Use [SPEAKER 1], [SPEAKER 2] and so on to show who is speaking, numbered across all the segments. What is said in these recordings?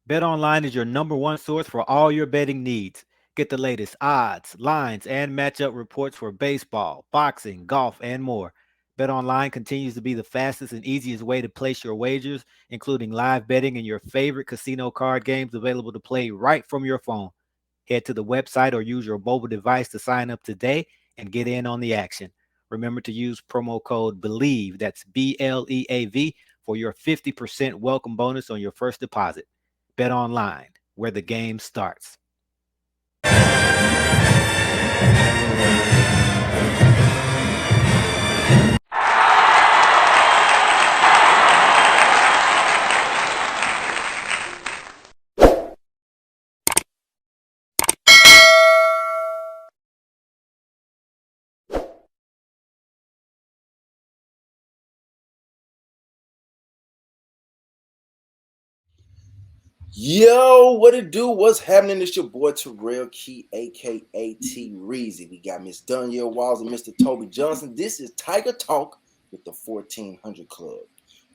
[SPEAKER 1] BetOnline is your number one source for all your betting needs. Get the latest odds, lines, and matchup reports for baseball, boxing, golf, and more. BetOnline continues to be the fastest and easiest way to place your wagers, including live betting and your favorite casino card games available to play right from your phone. Head to the website or use your mobile device to sign up today and get in on the action. Remember to use promo code BELIEVE, that's BLEAV, for your 50% welcome bonus on your first deposit. Bet online, where the game starts.
[SPEAKER 2] Yo, what it do? What's happening? It's your boy Terrell Key, aka T Reezy. We got Miss Danielle Walls and Mr. Toby Johnson. This is Tiger Talk with the 1400 Club.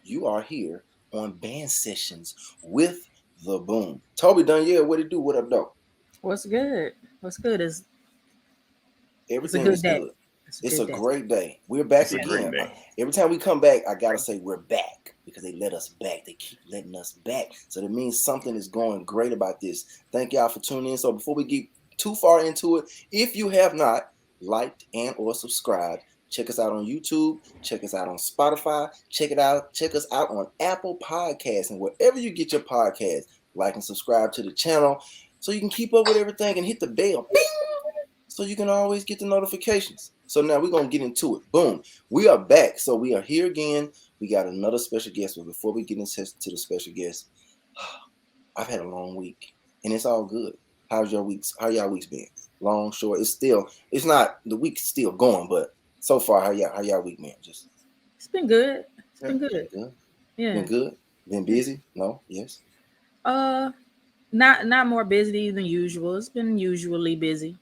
[SPEAKER 2] You are here on band sessions with the Boom. Toby Danielle, what it do? What up, though?
[SPEAKER 3] What's good?
[SPEAKER 2] Everything is
[SPEAKER 3] day.
[SPEAKER 2] good. It's a great day. We're back again. Every time we come back, I gotta say we're back because they let us back. They keep letting us back. So that means something is going great about this. Thank y'all for tuning in. So before we get too far into it, if you have not liked and or subscribed, check us out on YouTube, check us out on Spotify, check us out on Apple Podcasts and wherever you get your podcasts. Like and subscribe to the channel so you can keep up with everything and hit the bell. Bing! So you can always get the notifications. So now we're going to get into it. Boom. We are back. So we are here again. We got another special guest. But before we get into the special guest, I've had a long week. And it's all good. How's your weeks? How y'all weeks been? Long, short? It's not, the week's still going. But so far, how y'all week been?
[SPEAKER 3] It's been good. It's been good. Yeah.
[SPEAKER 2] Been good? Been busy? No? Yes?
[SPEAKER 3] Not more busy than usual. It's been usually busy.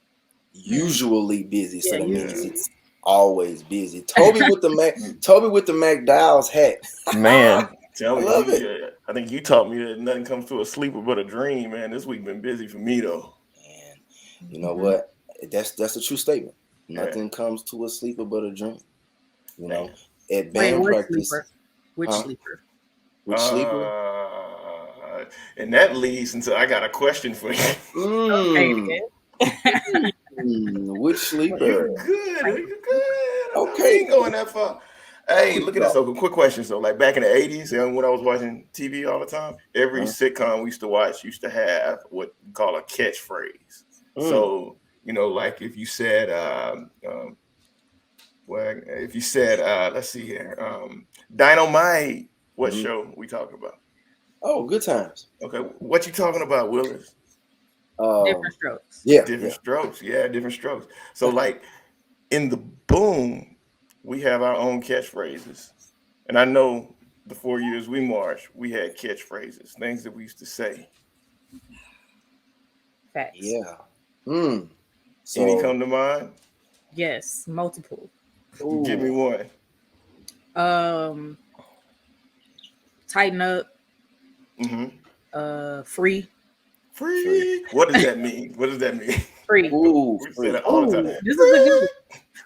[SPEAKER 2] Usually busy, so that means it's always busy. Toby with the McDowell's hat.
[SPEAKER 4] Man,
[SPEAKER 2] I love it.
[SPEAKER 4] I think you taught me that nothing comes to a sleeper but a dream, man. This week been busy for me though.
[SPEAKER 2] And you know what? That's a true statement. Nothing comes to a sleeper but a dream. You know, at band practice.
[SPEAKER 3] Sleeper? Which sleeper?
[SPEAKER 2] Which sleeper?
[SPEAKER 4] And that leads into I got a question for you.
[SPEAKER 3] Okay.
[SPEAKER 2] Which sleeper?
[SPEAKER 4] You good.
[SPEAKER 2] Okay.
[SPEAKER 4] Ain't going that far. Hey, look at this. So, quick question. So, like back in the 80s, and when I was watching TV all the time, every sitcom we used to watch used to have what we call a catchphrase. So, you know, like if you said, let's see here, Dynamite, what show we talking about?
[SPEAKER 2] Oh, Good Times.
[SPEAKER 4] Okay, what you talking about, Willis?
[SPEAKER 3] Different Strokes.
[SPEAKER 4] Different strokes. So like in the Boom, we have our own catchphrases. And I know the 4 years we marched, we had catchphrases, things that we used to say.
[SPEAKER 3] Facts.
[SPEAKER 2] Yeah.
[SPEAKER 4] So, any come to mind?
[SPEAKER 3] Yes, multiple.
[SPEAKER 4] Ooh. Give me one.
[SPEAKER 3] Tighten up. Free.
[SPEAKER 4] What does that mean?
[SPEAKER 3] Free.
[SPEAKER 2] Ooh,
[SPEAKER 4] we say that all the time.
[SPEAKER 3] This is a good.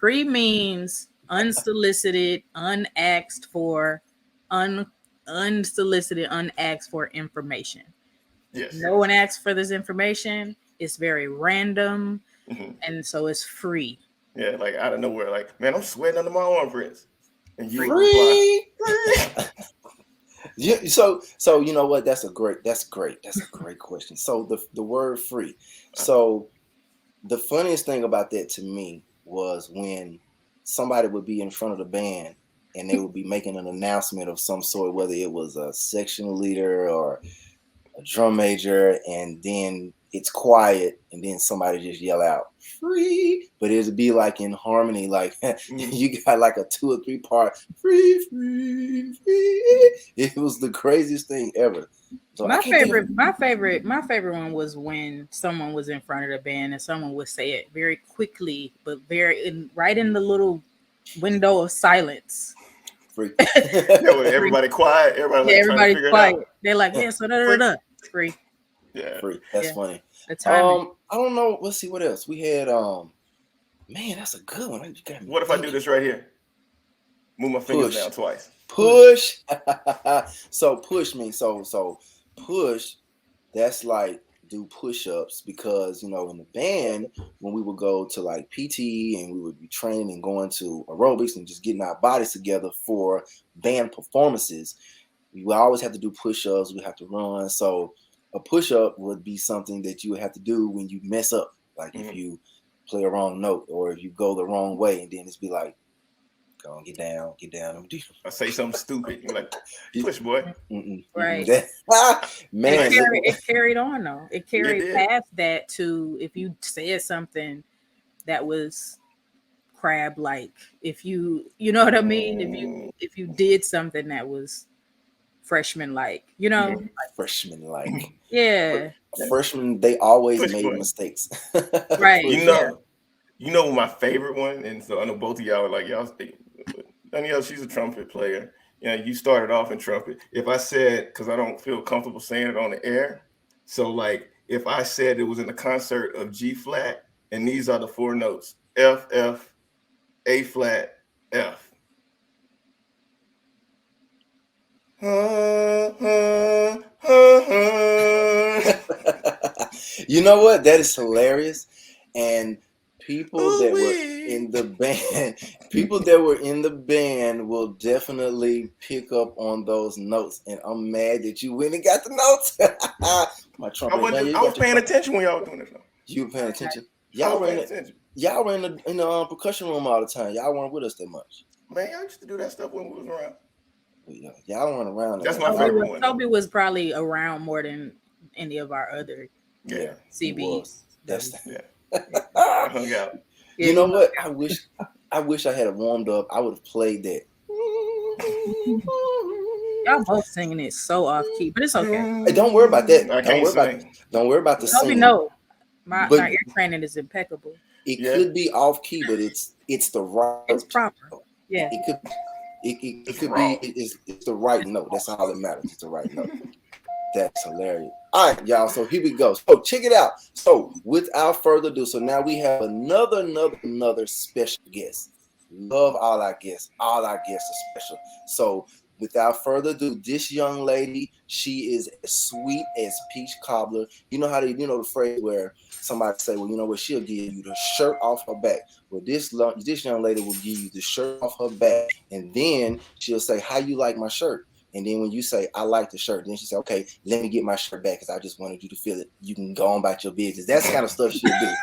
[SPEAKER 3] Free means unsolicited, unasked for, unsolicited, unasked for information.
[SPEAKER 4] Yes.
[SPEAKER 3] No one asks for this information. It's very random, and so it's free.
[SPEAKER 2] Yeah,
[SPEAKER 4] like out of nowhere. Like, man, I'm sweating under my armpits, and you
[SPEAKER 2] free. Yeah, so you know what? That's a great question. So the word free. So the funniest thing about that to me was when somebody would be in front of the band and they would be making an announcement of some sort, whether it was a section leader or a drum major, and then it's quiet, and then somebody just yell out free, but it'd be like in harmony, like you got like a 2 or 3 part free. It was the craziest thing ever. So
[SPEAKER 3] my favorite one was when someone was in front of the band and someone would say it very quickly, but right in the little window of silence.
[SPEAKER 2] Free.
[SPEAKER 4] Everybody quiet. Everybody's quiet.
[SPEAKER 3] They're like, yeah, so free.
[SPEAKER 4] Yeah.
[SPEAKER 2] Free. That's funny.
[SPEAKER 3] The timing.
[SPEAKER 2] I don't know. Let's see what else we had. Man, that's a good one. You got me
[SPEAKER 4] What if I do this right here? Move my fingers down twice.
[SPEAKER 2] Push. So push means so push. That's like do push-ups, because in the band, when we would go to like PT and we would be training and going to aerobics and just getting our bodies together for band performances, we would always have to do push-ups. We have to run. So a push-up would be something that you would have to do when you mess up, like if you play a wrong note or if you go the wrong way, and then it's be like, go on, get down.
[SPEAKER 4] I say something stupid. You're like, push, boy.
[SPEAKER 3] Right.
[SPEAKER 2] Man,
[SPEAKER 3] it carried on though. It carried past that to if you said something that was crab-like. If you know what I mean? If you did something that was freshman-like,
[SPEAKER 2] freshman-like.
[SPEAKER 3] Yeah.
[SPEAKER 2] Freshmen, they always made mistakes.
[SPEAKER 3] Right.
[SPEAKER 4] You know my favorite one, and so I know both of y'all are like, y'all. Danielle, she's a trumpet player. You started off in trumpet. If I said, because I don't feel comfortable saying it on the air, so like if I said it was in a concert of G flat, and these are the 4 notes: F, F, A flat, F.
[SPEAKER 2] You know what? That is hilarious. And people that were in the band will definitely pick up on those notes. And I'm mad that you went and got the notes. My trumpet.
[SPEAKER 4] I was paying attention when y'all were doing this.
[SPEAKER 2] You were paying attention. Y'all were in the percussion room all the time. Y'all weren't with us that much.
[SPEAKER 4] Man, I used to do that stuff when we was around.
[SPEAKER 2] Y'all weren't around.
[SPEAKER 4] That's my favorite one.
[SPEAKER 3] Toby was probably around more than any of our other CBs.
[SPEAKER 2] That's
[SPEAKER 4] I hung out.
[SPEAKER 2] You know what? I wish I had warmed up. I would have played that.
[SPEAKER 3] Y'all both singing it so off key, but it's okay.
[SPEAKER 2] Hey, don't worry about that. Don't worry about the
[SPEAKER 3] singing.
[SPEAKER 2] Toby,
[SPEAKER 3] no. My ear training is impeccable.
[SPEAKER 2] It could be off key, but it's the right.
[SPEAKER 3] It's proper. Yeah.
[SPEAKER 2] It could be. It's the right note. That's all that matters. It's the right note. That's hilarious. All right, y'all. So here we go. So check it out. So without further ado, so now we have another special guest. Love all our guests. All our guests are special. So without further ado, this young lady, she is as sweet as peach cobbler. You know how the phrase where somebody say, well, you know what, she'll give you the shirt off her back. Well, this young lady will give you the shirt off her back, and then she'll say, how you like my shirt? And then when you say, I like the shirt, then she say, okay, let me get my shirt back because I just wanted you to feel it. You can go on about your business. That's the kind of stuff she'll do.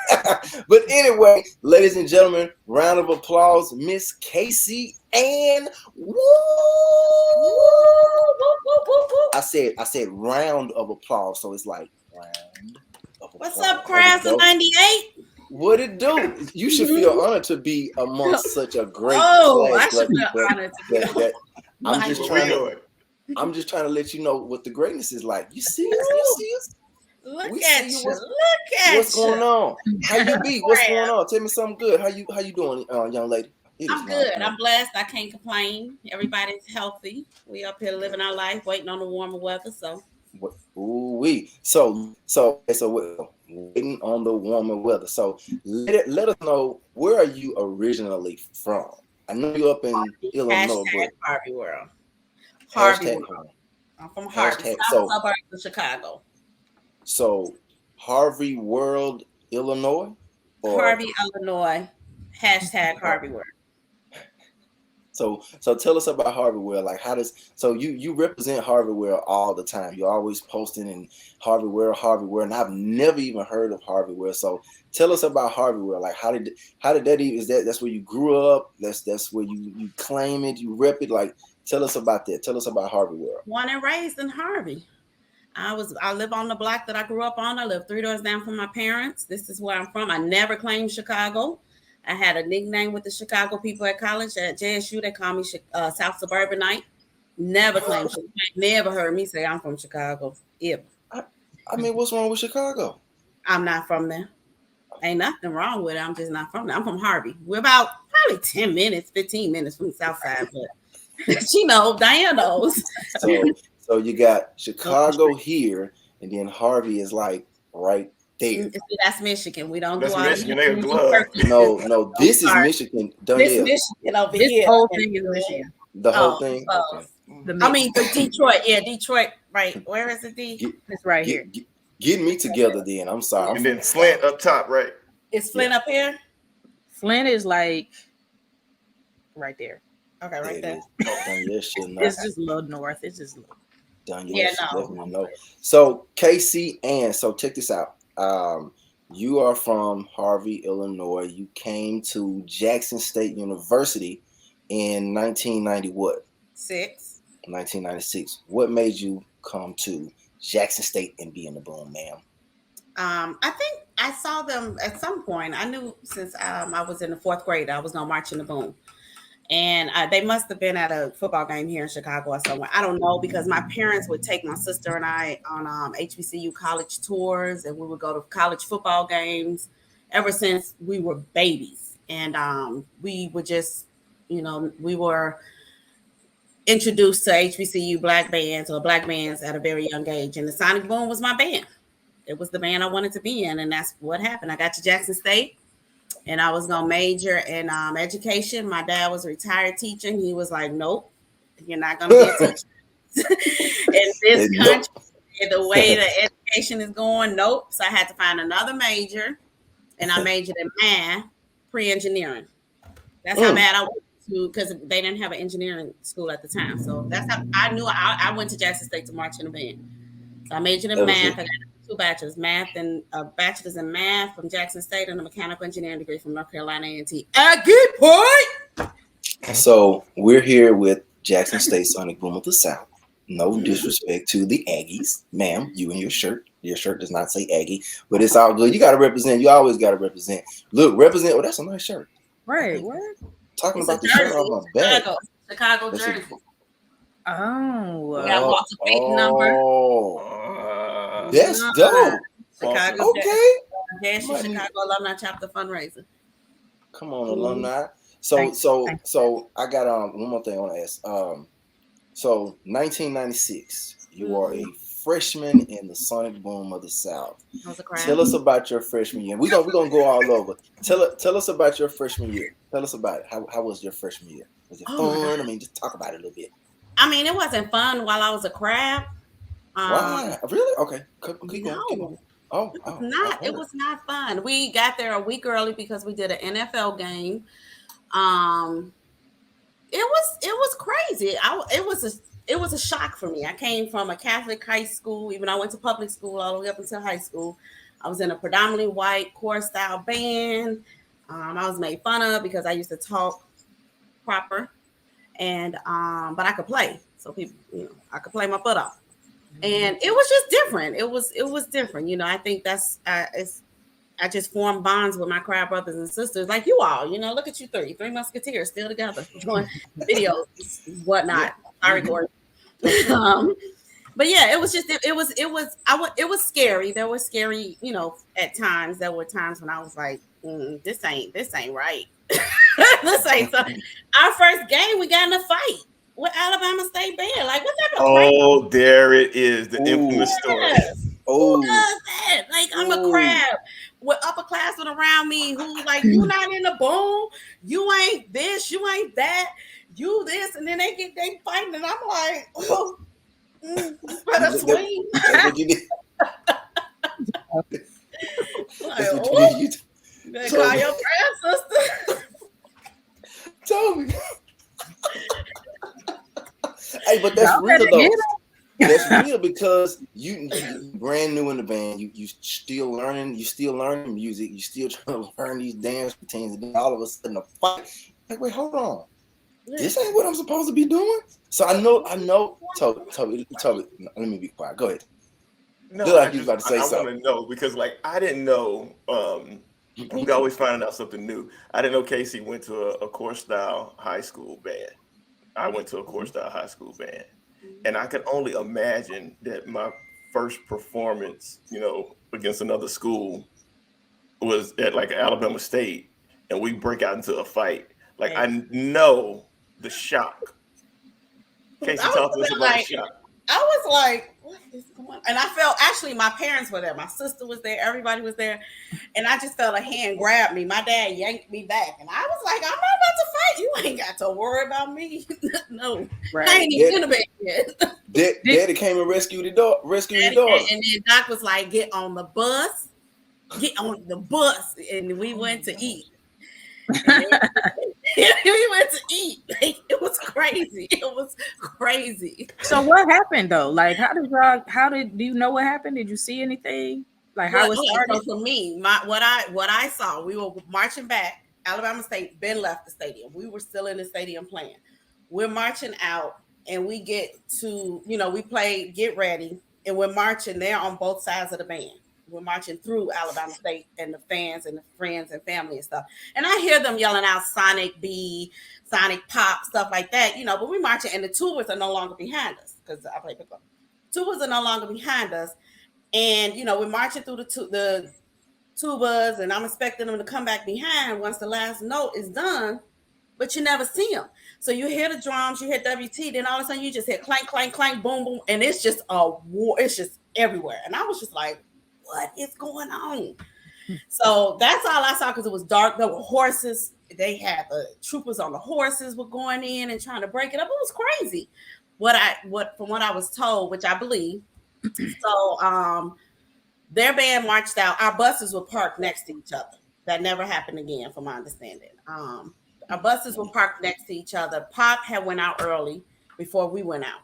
[SPEAKER 2] But anyway, ladies and gentlemen, round of applause, Miss Casey Ann. Woo! I said round of applause, so it's like round of applause.
[SPEAKER 5] What's up, class of 98?
[SPEAKER 2] What it do? You should feel honored to be amongst such a great
[SPEAKER 5] class. I should feel honored to be.
[SPEAKER 2] I'm just trying to let you know what the greatness is like. You see us?
[SPEAKER 5] Look at you. What's
[SPEAKER 2] going on? How you be? What's going on? Tell me something good. How you doing, young lady?
[SPEAKER 5] I'm good. I'm blessed. I can't complain. Everybody's healthy. We up here living our life, waiting on the warmer weather. So waiting on the warmer weather. So let us know, where are you originally from? I know you're up in Illinois, but Harvey World. Harvey World. I'm from Harvey, suburb of Chicago.
[SPEAKER 2] So Harvey World, Illinois?
[SPEAKER 5] Harvey, Illinois. # Harvey World.
[SPEAKER 2] So tell us about Harvey World. Like, you represent Harvey World all the time. You're always posting in Harvey World, and I've never even heard of Harvey World. So tell us about Harvey World. Like, how did that even, that's where you grew up? That's where you claim it, you rep it. Like, tell us about that. Tell us about Harvey World.
[SPEAKER 5] Born and raised in Harvey. I live on the block that I grew up on. I live 3 doors down from my parents. This is where I'm from. I never claimed Chicago. I had a nickname with the Chicago people at college at JSU. They call me South Suburbanite. Never claimed Chicago. Never heard me say I'm from Chicago. Ever.
[SPEAKER 2] I mean, what's wrong with Chicago?
[SPEAKER 5] I'm not from there. Ain't nothing wrong with it. I'm just not from there. I'm from Harvey. We're about probably 10 minutes, 15 minutes from the south side. But she knows. Diane knows.
[SPEAKER 2] So you got Chicago here, and then Harvey is like right there.
[SPEAKER 5] That's Michigan. We don't
[SPEAKER 4] That's
[SPEAKER 5] do all
[SPEAKER 4] Michigan. They a glove.
[SPEAKER 2] No, this is Michigan.
[SPEAKER 5] This Michigan over
[SPEAKER 3] This
[SPEAKER 5] here.
[SPEAKER 3] whole thing is Michigan.
[SPEAKER 2] The whole thing.
[SPEAKER 5] Okay.
[SPEAKER 3] The
[SPEAKER 5] Detroit. Yeah, Detroit. Right. Where is it?
[SPEAKER 3] It's right here.
[SPEAKER 2] Get me together, then. I'm sorry.
[SPEAKER 4] And then Flint up top, right?
[SPEAKER 5] Is Flint up here?
[SPEAKER 3] Flint is like right there.
[SPEAKER 5] Okay, right there.
[SPEAKER 3] It's just a little north. It's just
[SPEAKER 2] definitely know. So KC Ann, so check this out. You are from Harvey, Illinois. You came to Jackson State University in 1990 what? 1996. What made you come to Jackson State and be in the Boom, ma'am?
[SPEAKER 5] I think I saw them at some point. I knew since I was in the 4th grade, I was gonna march in the Boom, and they must have been at a football game here in Chicago or somewhere. I don't know, because my parents would take my sister and I on HBCU college tours, and we would go to college football games ever since we were babies, and we would just, we were introduced to HBCU black bands at a very young age, and the Sonic Boom was my band. It was the band I wanted to be in, and that's what happened. I got to Jackson State, and I was going to major in education. My dad was a retired teacher, and he was like, nope, you're not going to be a teacher. In this country, the way the education is going, nope. So I had to find another major, and I majored in math, pre-engineering. That's how bad I went to, because they didn't have an engineering school at the time. So that's how I knew I went to Jackson State to march in a band. So I majored in math. I got 2 bachelors, math and bachelor's in math from Jackson State, and a mechanical engineering degree from North Carolina A&T. Good point.
[SPEAKER 2] So we're here with Jackson State Sonic Boom of the South. No disrespect to the Aggies, ma'am. You and your shirt. Your shirt does not say Aggie, but it's all good. You got to represent. You always got to represent. Look, represent. Oh, that's a nice shirt.
[SPEAKER 3] Right. What?
[SPEAKER 2] Talking about the shirt on my back.
[SPEAKER 5] Chicago jersey.
[SPEAKER 3] Oh.
[SPEAKER 5] We got Walter Payton number.
[SPEAKER 2] That's dope.
[SPEAKER 5] Chicago.
[SPEAKER 2] Okay.
[SPEAKER 5] Chicago Alumni Chapter fundraiser.
[SPEAKER 2] Come on, alumni. So I got one more thing I want to ask. So 1996, you are a freshman in the Sonic Boom of the South. Tell us about your freshman year. We're gonna go all over. Tell us about your freshman year. Tell us about it. How was your freshman year? Was it fun? I mean, just talk about it a little bit.
[SPEAKER 5] I mean, it wasn't fun while I was a crab.
[SPEAKER 2] Why? Really? Okay. Keep
[SPEAKER 5] no,
[SPEAKER 2] going.
[SPEAKER 5] It was not fun. We got there a week early because we did an NFL game. It was crazy. It was a shock for me. I came from a Catholic high school. Even I went to public school all the way up until high school. I was in a predominantly white chorus style band. I was made fun of because I used to talk proper, and but I could play. So people, I could play my butt off, and it was just different. It was different. I think that's I just formed bonds with my crowd brothers and sisters, like you all. Look at you three musketeers still together, doing videos, whatnot. Sorry, Gordon. But yeah, it was scary. There was scary, at times. There were times when I was like, this ain't right. This ain't so. Our first game, we got in a fight with Alabama State Band. Like, what type of
[SPEAKER 4] Oh, there it is, the infamous story.
[SPEAKER 5] Who does that? Like, I'm a crab with upperclassmen around me who like, you not in the Boom, you ain't this, you ain't that, you this, and then they fighting, and I'm like, better swing.
[SPEAKER 2] That's what you did.
[SPEAKER 5] That's what you did. You call your crab sister.
[SPEAKER 2] Tell me. Hey, but that's real though. That's real because you brand new in the band. You still learning. You still learning music. You still trying to learn these dance routines, and then all of a sudden a fight. Like, wait, hold on. This ain't what I'm supposed to be doing. So I know. Toby, let me be quiet. Go ahead.
[SPEAKER 4] No,
[SPEAKER 2] like you was about to say something.
[SPEAKER 4] I want to know because, like, I didn't know. We always finding out something new. I didn't know Casey went to a chorus style high school band. I went to a chorus style high school band, and I could only imagine that my first performance, against another school, was at like Alabama State, and we break out into a fight. Like, I know the shock. Casey, talk to us about the shock.
[SPEAKER 5] I was like, what is going on? And I felt, actually, my parents were there. My sister was there. Everybody was there. And I just felt a hand grab me. My dad yanked me back. And I was like, I'm not about to fight. You ain't got to worry about me. No.
[SPEAKER 3] Right.
[SPEAKER 5] I ain't even in a bed yet.
[SPEAKER 2] Daddy came and rescued your daughter.
[SPEAKER 5] And then Doc was like, get on the bus. Get on the bus. And we went to eat. We went to eat. Like, it was crazy. It was crazy.
[SPEAKER 3] So what happened though? Like, do you know what happened? Did you see anything? Like how it started?
[SPEAKER 5] So for me, what I saw, we were marching back. Alabama State, Ben left the stadium. We were still in the stadium playing. We're marching out, and we get to, we played Get Ready, and we're marching there on both sides of the band. We're marching through Alabama State and the fans and the friends and family and stuff. And I hear them yelling out Sonic B, Sonic Pop, stuff like that, but we're marching, and the tubas are no longer behind us because I play pickup. Tubas are no longer behind us. And, we're marching through the tubas, and I'm expecting them to come back behind once the last note is done, but you never see them. So you hear the drums, you hear WT, then all of a sudden you just hear clank, clank, clank, boom, boom. And it's just a war. It's just everywhere. And I was just like, what is going on? So that's all I saw, because it was dark. There were horses. They had the troopers on the horses were going in and trying to break it up. It was crazy. From what I was told, which I believe. So their band marched out. Our buses were parked next to each other. That never happened again, from my understanding. Our buses were parked next to each other. Pop had went out early before we went out.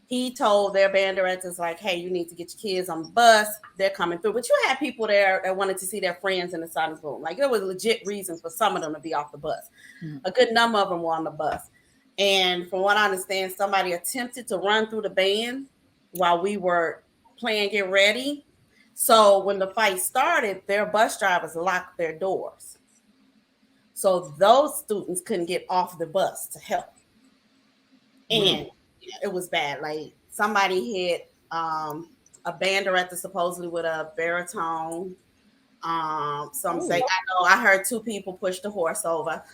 [SPEAKER 5] He told their band directors, like, hey, you need to get your kids on the bus. They're coming through. But you had people there that wanted to see their friends in the Sonic Boom. Like, there was legit reasons for some of them to be off the bus. Mm-hmm. A good number of them were on the bus. And from what I understand, somebody attempted to run through the band while we were playing Get Ready. So when the fight started, their bus drivers locked their doors. So those students couldn't get off the bus to help. And it was bad. Like, somebody hit a band director supposedly with a baritone. I heard 2 people push the horse over.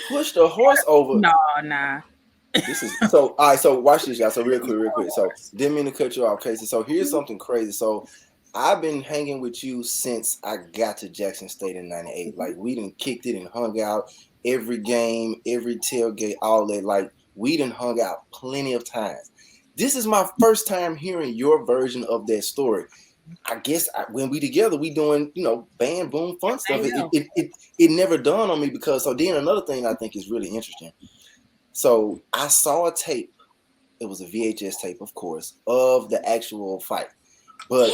[SPEAKER 2] Push the horse over?
[SPEAKER 3] No, nah.
[SPEAKER 2] This is so. All right, so watch this, y'all. So real quick. So didn't mean to cut you off, Casey. So here's something crazy. So I've been hanging with you since I got to Jackson State in '98. Like, we done kicked it and hung out every game, every tailgate, all that. Like, we done hung out plenty of times. This is my first time hearing your version of that story. I guess when we together, we doing, band, boom, fun stuff. It never dawned on me, because, so then another thing I think is really interesting. So I saw a tape. It was a VHS tape, of course, of the actual fight. But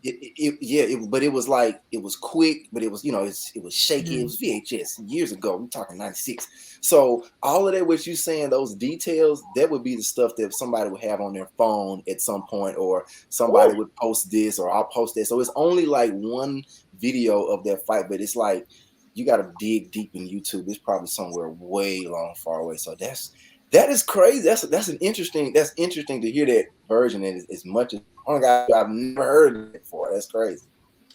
[SPEAKER 2] it was like, it was quick, but it was, it was shaky. Mm-hmm. It was VHS years ago. We're talking 96. So all of that, what you're saying, those details, that would be the stuff that somebody would have on their phone at some point, or somebody would post this, or I'll post that. So it's only like one video of that fight, but it's like, you got to dig deep in YouTube. It's probably somewhere way far away. So that is crazy. That's interesting to hear that version as much as I've never heard it before. That's crazy.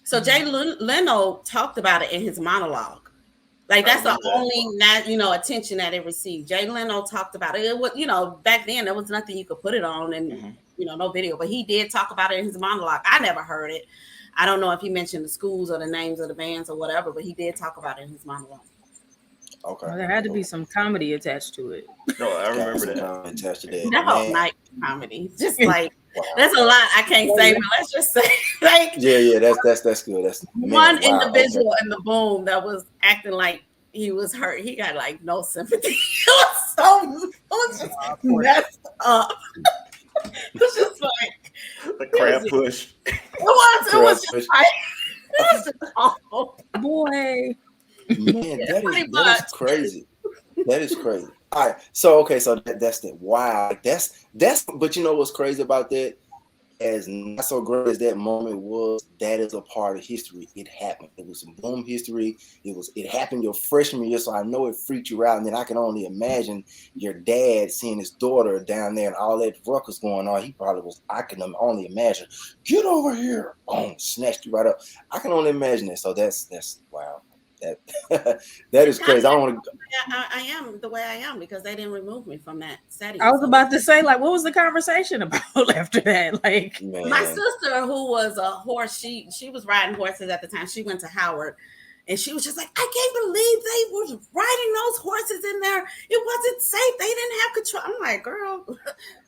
[SPEAKER 5] So Jay Leno talked about it in his monologue. Like, that's the only attention that it received. Jay Leno talked about it. It was, back then there was nothing you could put it on, and no video. But he did talk about it in his monologue. I never heard it. I don't know if he mentioned the schools or the names of the bands or whatever, but he did talk about it in his monologue.
[SPEAKER 2] Okay.
[SPEAKER 3] Well, there had to be some comedy attached to it.
[SPEAKER 4] No, I remember that.
[SPEAKER 2] Attached to that.
[SPEAKER 5] That whole night comedy, just like that's a lot. I can't say, but let's just say, like,
[SPEAKER 2] that's good. That's
[SPEAKER 5] one individual in the boom that was acting like he was hurt. He got like no sympathy. It was just messed up. It was just like
[SPEAKER 4] the crab push.
[SPEAKER 5] It was just awful.
[SPEAKER 3] Boy.
[SPEAKER 2] Man, that is crazy. That is crazy. All right. So that's the wow. That's but you know what's crazy about that? As not so great as that moment was, that is a part of history. It happened. It was some boom history. It happened your freshman year, so I know it freaked you out. And then I can only imagine your dad seeing his daughter down there and all that ruckus going on. He probably was. I can only imagine. Get over here! Boom! Snatched you right up. I can only imagine it. So that's wow. That is crazy. I don't want to.
[SPEAKER 5] I am the way I am because they didn't remove me from that setting.
[SPEAKER 3] I was about to say, like, what was the conversation about after that? Like,
[SPEAKER 2] Man.
[SPEAKER 5] My sister, who was a horse, she was riding horses at the time. She went to Howard, and she was just like, I can't believe they were riding those horses in there. It wasn't safe. They didn't have control. I'm like, girl,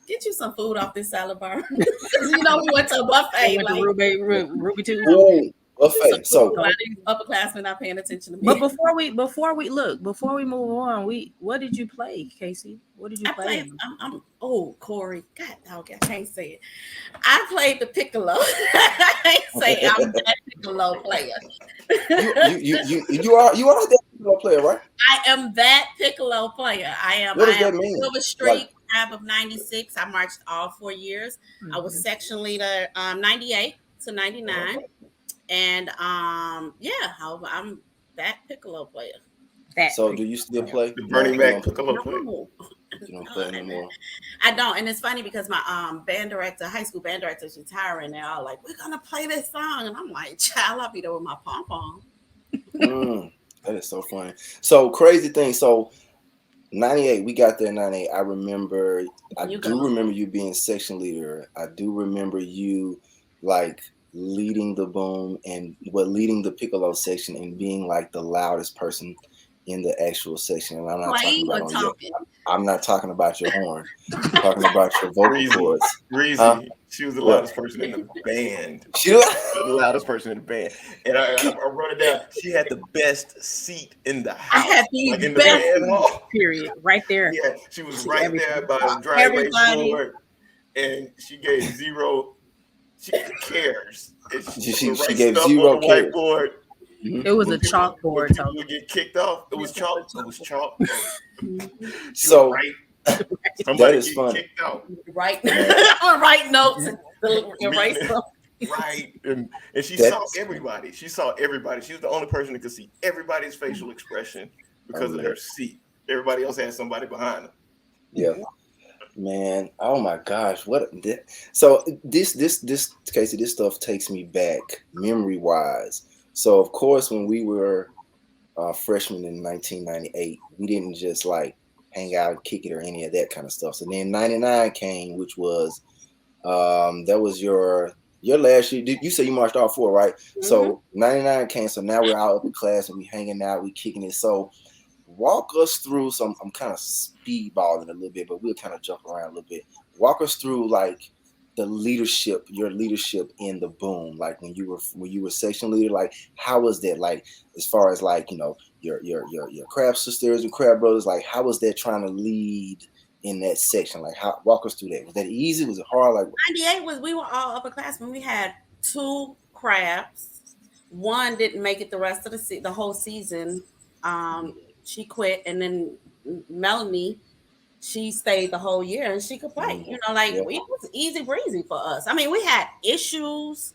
[SPEAKER 5] get you some food off this salad bar. You know, we went to a buffet.
[SPEAKER 3] went
[SPEAKER 5] Like,
[SPEAKER 3] to Ruby too.
[SPEAKER 2] Ooh, buffet. So
[SPEAKER 5] upperclassmen not paying attention to me.
[SPEAKER 3] But before we move on, what did you play, Casey? What did you play?
[SPEAKER 5] Oh, Corey. God dog, I can't say it. I played the piccolo. I can't say I'm that piccolo player.
[SPEAKER 2] you are that piccolo player, right?
[SPEAKER 5] I am that piccolo player. I am.
[SPEAKER 2] What does that mean?
[SPEAKER 5] Silver Streak Crab of '96. I marched all 4 years. I was section leader 98 to 99. And I'm that piccolo player.
[SPEAKER 2] So do you still play?
[SPEAKER 4] The Bernie Mac piccolo player?
[SPEAKER 2] You don't play anymore.
[SPEAKER 5] I don't, and it's funny because my high school band director is retiring. They're all like, "We're gonna play this song," and I'm like, "Child, I'll be there with my pom pom."
[SPEAKER 2] That is so funny. So crazy thing. So 98, we got there in 98. I do remember you being section leader. I do remember you like leading the boom and leading the piccolo section and being like the loudest person in the actual section. And I'm not talking about your horn. I'm talking about your vocal cords.
[SPEAKER 4] Breezy. She was the loudest person in the band.
[SPEAKER 2] She was
[SPEAKER 4] the loudest person in the band. And I wrote it down. She had the best seat in the house.
[SPEAKER 5] I had the best
[SPEAKER 3] period right there.
[SPEAKER 4] Yeah, she was right there by the driveway floor, and she gave zero. She cares.
[SPEAKER 2] She gave zero cares.
[SPEAKER 4] Whiteboard.
[SPEAKER 3] It was a chalkboard.
[SPEAKER 4] People would get kicked off. It was chalk.
[SPEAKER 2] So
[SPEAKER 4] somebody
[SPEAKER 2] is funny.
[SPEAKER 4] Kicked out.
[SPEAKER 5] Right. Write notes and erase them.
[SPEAKER 4] Right. And she saw everybody. She was the only person that could see everybody's facial expression because of her seat. Everybody else had somebody behind them.
[SPEAKER 2] Yeah. Man, oh my gosh, so this Casey, this stuff takes me back memory wise. So of course, when we were freshmen in 1998, we didn't just like hang out and kick it or any of that kind of stuff. So then 99 came, which was that was your last year. You said you marched all 4, right? Mm-hmm. So 99 came. So now we're out up in class and we hanging out, we kicking it. So walk us through I'm kind of speedballing a little bit, but we'll kind of jump around a little bit. Walk us through like your leadership in the boom, like when you were section leader, like how was that, like as far as like, you know, your crab sisters and crab brothers, like how was that trying to lead in that section? Like walk us through that. Was that easy? Was it hard? Like
[SPEAKER 5] 98 we were all upperclassmen. We had 2 crabs. One didn't make it the rest of the whole season. She quit, and then Melanie, she stayed the whole year and she could play. You know, like it was easy breezy for us. I mean, we had issues,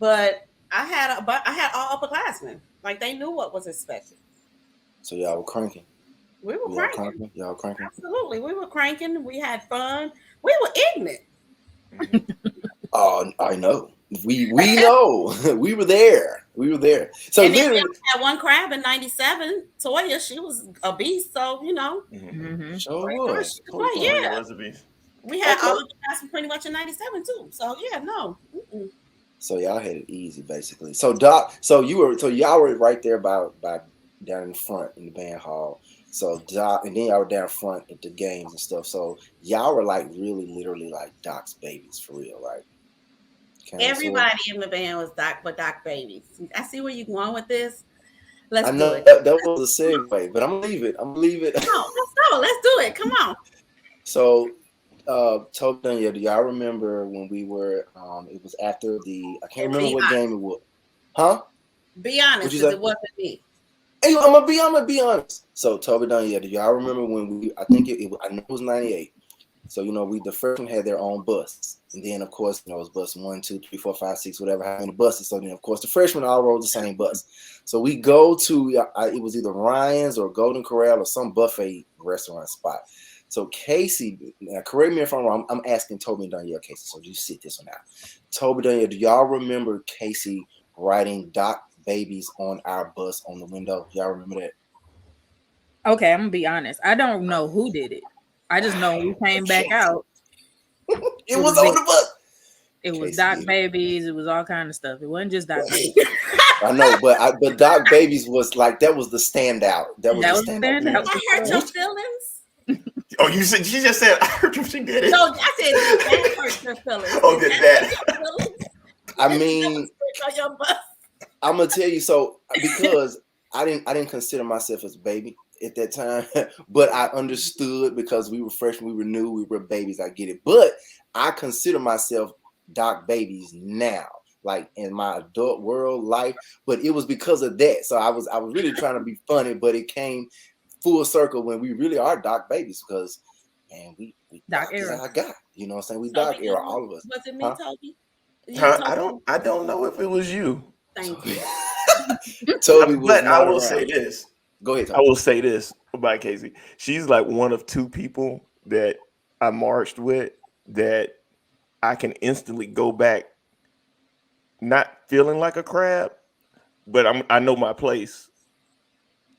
[SPEAKER 5] but I had all upperclassmen. Like they knew what was expected.
[SPEAKER 2] So y'all were cranking.
[SPEAKER 5] We were cranking.
[SPEAKER 2] Y'all cranking.
[SPEAKER 5] Absolutely, we were cranking. We had fun. We were ignorant.
[SPEAKER 2] Oh, I know. We know. We were there. So
[SPEAKER 5] and then we had one crab in 97. Toya, she was a beast. So you know,
[SPEAKER 2] sure was.
[SPEAKER 5] Yeah,
[SPEAKER 4] was a beast.
[SPEAKER 5] We had all of the classes pretty much in 97 too. So yeah, no.
[SPEAKER 2] So y'all had it easy basically. So Doc, y'all were right there by down in front in the band hall. So Doc, and then y'all were down front at the games and stuff. So y'all were like really literally like Doc's babies for real, right?
[SPEAKER 5] Everybody in the band was Doc babies. I see where you're going with this. Let's do it.
[SPEAKER 2] That was a segue, but I'm gonna leave it.
[SPEAKER 5] No, let's go. Let's do it. Come on.
[SPEAKER 2] So, Toby Dunya, do y'all remember when we were? It was after I can't remember what game it was. Huh?
[SPEAKER 5] Be honest, because it wasn't me.
[SPEAKER 2] Hey, I'm gonna be honest. So, Toby Dunya, do y'all remember when I think I know it was 98. So, you know, the freshmen had their own bus. And then, of course, you know, it was bus 1, 2, 3, 4, 5, 6, whatever, how many buses. So then, of course, the freshmen all rode the same bus. So we go to, it was either Ryan's or Golden Corral or some buffet restaurant spot. So Casey, correct me if I'm wrong, I'm asking Toby and Danielle Casey, so you sit this one out. Toby, Danielle, do y'all remember Casey writing Doc Babies on our bus on the window. Y'all remember that?
[SPEAKER 3] Okay, I'm gonna be honest. I don't know who did it. I just know we came back out.
[SPEAKER 2] It was on the bus.
[SPEAKER 3] It was Doc Babies. It was all kind of stuff. It wasn't just Doc Babies.
[SPEAKER 2] I know, but Doc Babies was like that was the standout. That was the standout.
[SPEAKER 5] I hurt your feelings.
[SPEAKER 4] Oh, she just said I hurt you. She did it.
[SPEAKER 5] No, I said that hurt your feelings.
[SPEAKER 4] Oh, did that?
[SPEAKER 2] I mean, I'm gonna tell you so because I didn't consider myself as a baby at that time, but I understood because we were freshmen, we were new, we were babies. I get it, but I consider myself Doc Babies now, like in my adult world life. But it was because of that. So I was really trying to be funny, but it came full circle when we really are Doc Babies because, man, we
[SPEAKER 3] Doc era.
[SPEAKER 2] I got, you know what I'm saying? We Doc era, all of us.
[SPEAKER 5] Was it me, Toby?
[SPEAKER 4] I don't know if it was you.
[SPEAKER 5] Thank you.
[SPEAKER 2] Toby was
[SPEAKER 4] but I will
[SPEAKER 2] around.
[SPEAKER 4] say this.
[SPEAKER 2] Go ahead, Toby.
[SPEAKER 4] I will say this about Casey. She's like one of two people that I marched with that I can instantly go back not feeling like a crab, but I know my place.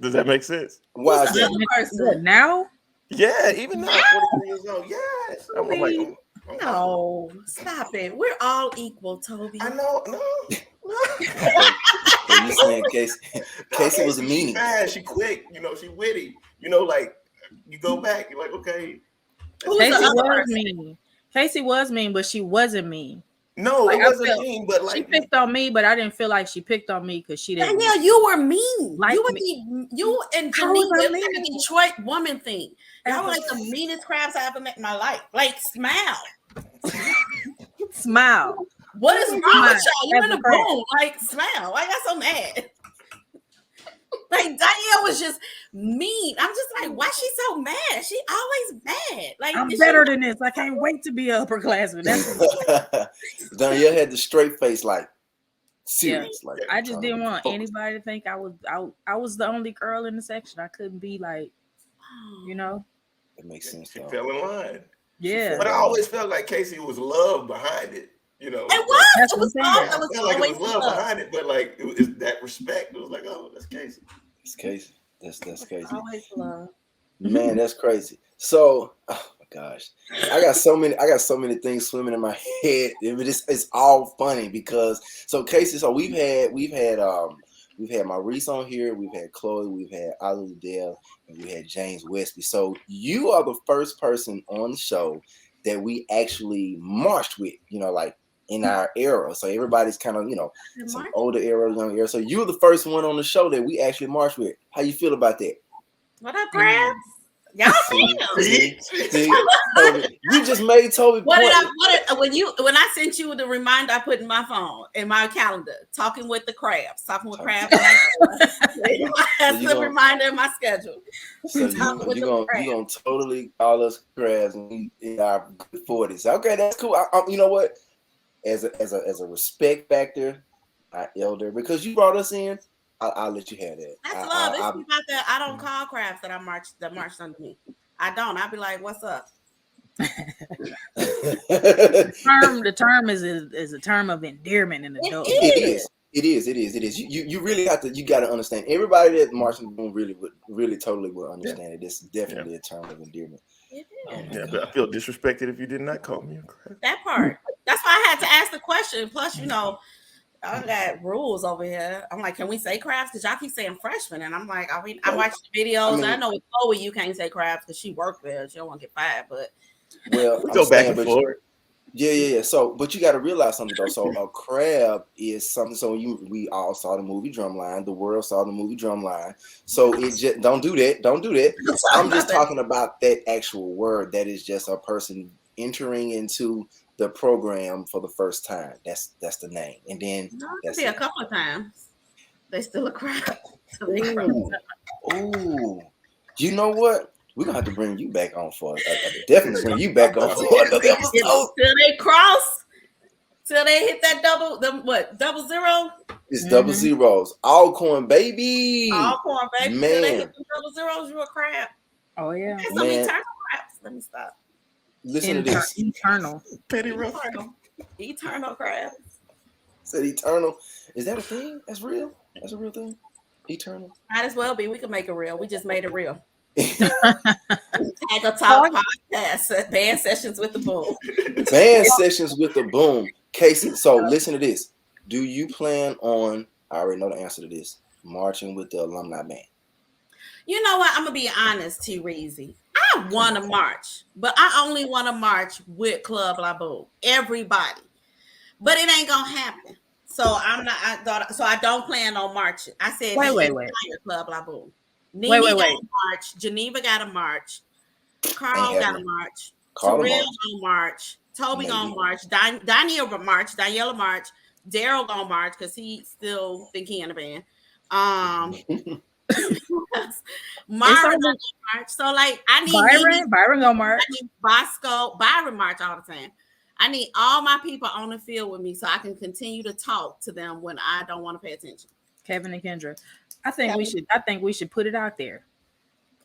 [SPEAKER 4] Does that make sense?
[SPEAKER 2] Why is that?
[SPEAKER 3] Now?
[SPEAKER 4] Yeah, even now, 43 years old. Yes. I'm like,
[SPEAKER 5] no, stop it. We're all equal, Toby.
[SPEAKER 4] I know. No.
[SPEAKER 2] You saying Casey was a meanie.
[SPEAKER 4] She's fast, she quick, she witty. Like you go back, you're like, okay.
[SPEAKER 3] Casey was mean. Casey was mean, but she wasn't mean.
[SPEAKER 4] No, it wasn't mean, but like
[SPEAKER 3] she picked on me, but I didn't feel like she picked on me because she didn't.
[SPEAKER 5] Danielle, you were mean.
[SPEAKER 3] Like
[SPEAKER 5] you and Janine, it's like a Detroit woman thing. Y'all were like the meanest crabs I ever met in my life. Like, smile.
[SPEAKER 3] Smile.
[SPEAKER 5] What is wrong with y'all? You're in a room. Like, smile. Why y'all so mad? Like, Danielle was just mean. I'm just like, why she so mad? She always mad. Like,
[SPEAKER 3] I'm better than this. I can't wait to be an upperclassman.
[SPEAKER 2] Danielle had the straight face, like serious. Yeah. Like
[SPEAKER 3] I just didn't want anybody to think I was the only girl in the section. I couldn't be like,
[SPEAKER 2] It makes sense.
[SPEAKER 4] She fell in line.
[SPEAKER 3] Yeah,
[SPEAKER 4] but I always felt like Casey was love behind it.
[SPEAKER 5] It was
[SPEAKER 4] love behind it, but like it was that respect. It was like, oh, that's Casey.
[SPEAKER 2] It's Casey. That's Casey.
[SPEAKER 5] Always love.
[SPEAKER 2] Man, that's crazy. So, oh my gosh, I got so many things swimming in my head. It's all funny because Casey. So we've had Maurice on here. We've had Chloe. We've had Ali Dale, and we had James Westby. So you are the first person on the show that we actually marched with. Like in our era. So everybody's kind of some older era, young era. So you were the first one on the show that we actually marched with. How you feel about that?
[SPEAKER 5] What up, crabs? Y'all
[SPEAKER 2] see, you just made Toby.
[SPEAKER 5] When I sent you the reminder I put in my phone, in my calendar, talking with crabs. That's the reminder in my schedule.
[SPEAKER 2] So you're gonna totally call us crabs in our good 40s. Okay, that's cool. You know what? As a respect factor, our elder, because you brought us in. I'll let you have that.
[SPEAKER 5] That's love. It's about that. I don't call crabs that marched under me. I don't. I'll be like, "What's up?"
[SPEAKER 3] The term is a term of endearment in adult.
[SPEAKER 2] It is. You really have to. You got to understand. Everybody that marched in the room really totally will understand it. It's definitely a term of endearment.
[SPEAKER 4] But I feel disrespected if you did not call me a crab.
[SPEAKER 5] That part. That's why I had to ask the question. Plus, I got rules over here. I'm like, can we say crabs? Because y'all keep saying freshmen. And I'm like, I watch the videos. And I know with Chloe, you can't say crabs because she worked there. She don't want to get fired. But
[SPEAKER 2] we
[SPEAKER 4] go back and forth.
[SPEAKER 2] Yeah. So, but you got to realize something though. So a crab is something. So we all saw the movie Drumline. The world saw the movie Drumline. So it just don't do that. Don't do that. I'm just talking about that actual word. That is just a person entering into the program for the first time. That's the name. And then
[SPEAKER 5] that's a couple of times. They still a crab.
[SPEAKER 2] Ooh. You know what? We're gonna have to bring you back on for definitely bring you back on for another episode.
[SPEAKER 5] Till they cross, till they hit that double zero?
[SPEAKER 2] It's double zeros. Alcorn, baby.
[SPEAKER 5] Alcorn, baby.
[SPEAKER 2] Man.
[SPEAKER 5] Till they hit the double zeros, you a crab.
[SPEAKER 3] Oh yeah.
[SPEAKER 5] There's some eternal crabs. Let me stop.
[SPEAKER 2] Listen to this.
[SPEAKER 3] Eternal.
[SPEAKER 5] Eternal crabs.
[SPEAKER 2] Said eternal. Is that a thing? That's real? That's a real thing? Eternal?
[SPEAKER 5] Might as well be. We can make it real. We just made it real. Tag a top podcast, band sessions with the boom.
[SPEAKER 2] Band sessions with the boom. Casey, so listen to this. Do you plan on, I already know the answer to this, marching with the alumni band?
[SPEAKER 5] You know what? I'm going to be honest, T. Reezy. I want to march, but I only want to march with Club La Boom. Everybody. But it ain't going to happen. So I don't plan on marching. I said,
[SPEAKER 3] wait.
[SPEAKER 5] Club La Boom. Nene got to march. Geneva got to march. Carl got to march. Terrell gonna march. Toby gonna march. Danielle march. Daniela march. Daryl gonna march because he still think he in the band. Marvin gonna march. So like I need
[SPEAKER 3] Byron gonna march.
[SPEAKER 5] I need Bosco. Byron march all the time. I need all my people on the field with me so I can continue to talk to them when I don't want to pay attention.
[SPEAKER 3] Kevin and Kendra. I think we should put it out there.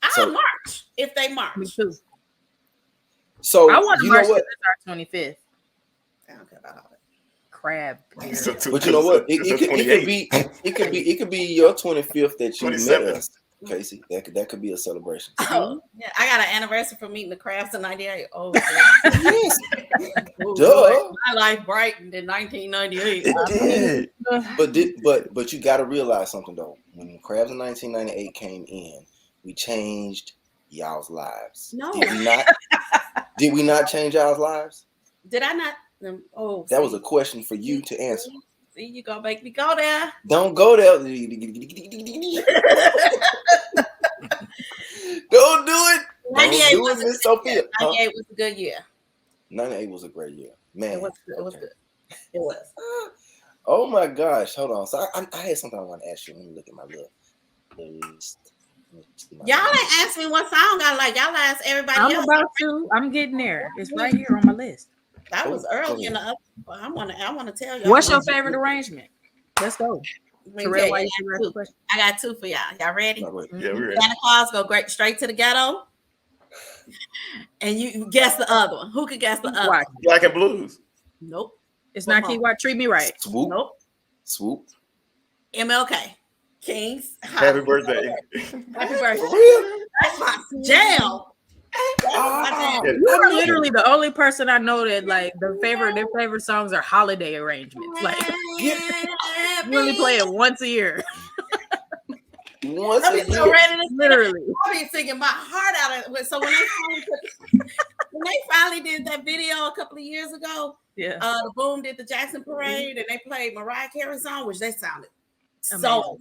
[SPEAKER 5] I'll march if they march.
[SPEAKER 3] Me too.
[SPEAKER 2] So
[SPEAKER 3] I want to march because it's our 25th.
[SPEAKER 5] I don't care about all that.
[SPEAKER 3] Crab.
[SPEAKER 2] But you know what? It could be your 25th that you met us, Casey. That could be a celebration.
[SPEAKER 5] Oh, yeah. I got an anniversary for meeting the Crabs in 98. Oh,
[SPEAKER 2] yes.
[SPEAKER 5] Duh. My life brightened in 1998.
[SPEAKER 2] It did. But you got to realize something though. When the Crabs in 1998 came in, we changed y'all's lives.
[SPEAKER 5] No.
[SPEAKER 2] Did we not change y'all's lives?
[SPEAKER 5] Did I not? Oh,
[SPEAKER 2] that was a question for you to answer.
[SPEAKER 5] See, you gonna make me go there?
[SPEAKER 2] Don't go there. Don't do it.
[SPEAKER 5] 98 was Miss Sophia. 98 was a good year.
[SPEAKER 2] 98 was a great year, man.
[SPEAKER 5] It was good. It was.
[SPEAKER 2] Oh my gosh! Hold on. So I had something I want to ask you. Let me look at my list.
[SPEAKER 5] Y'all ain't ask me what song I like. Y'all ask everybody else.
[SPEAKER 3] I'm getting there. It's right here on my list.
[SPEAKER 5] That was early in the up. I want to tell y'all.
[SPEAKER 3] What's your favorite arrangement? Let's go.
[SPEAKER 5] Terrell, I got two for y'all. Y'all ready?
[SPEAKER 4] Yeah, we're ready.
[SPEAKER 5] Santa Claus go straight to the ghetto. And you guess the other one. Who could guess the other one?
[SPEAKER 4] Black and Blues.
[SPEAKER 5] Nope.
[SPEAKER 3] It's not Key White. Treat Me Right.
[SPEAKER 2] Swoop.
[SPEAKER 5] Nope.
[SPEAKER 2] Swoop.
[SPEAKER 5] MLK. Kings.
[SPEAKER 4] Happy birthday.
[SPEAKER 5] Happy birthday. That's my jam.
[SPEAKER 3] You're literally the only person I know that like their favorite songs are holiday arrangements. Like you only play it once a year.
[SPEAKER 2] Once a year.
[SPEAKER 5] So ready to
[SPEAKER 3] literally.
[SPEAKER 5] I'll be singing my heart out of it. So when they finally did that video a couple of years ago, the Boom did the Jackson Parade and they played Mariah Carey's song, which they sounded so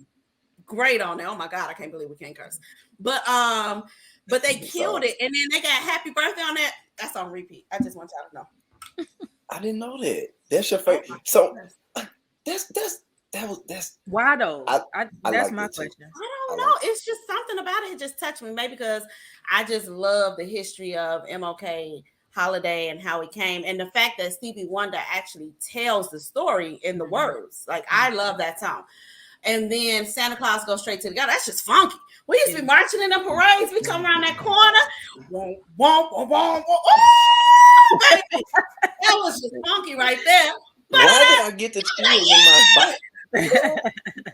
[SPEAKER 5] great on there. Oh my God, I can't believe we can't curse. But they killed it, and then they got Happy Birthday on that. That's on repeat. I just want y'all to know.
[SPEAKER 2] I didn't know that. That's your favorite. So that's
[SPEAKER 3] why though? That's my question.
[SPEAKER 5] I don't know. It's just something about it. It just touched me, maybe because I just love the history of MLK Holiday and how it came, and the fact that Stevie Wonder actually tells the story in the words. Like I love that song. And then Santa Claus goes straight to the ghetto. That's just funky. We used to be marching in the parades. We come around that corner. Oh, baby. That was just funky right there.
[SPEAKER 2] Why did I get the chills in my butt?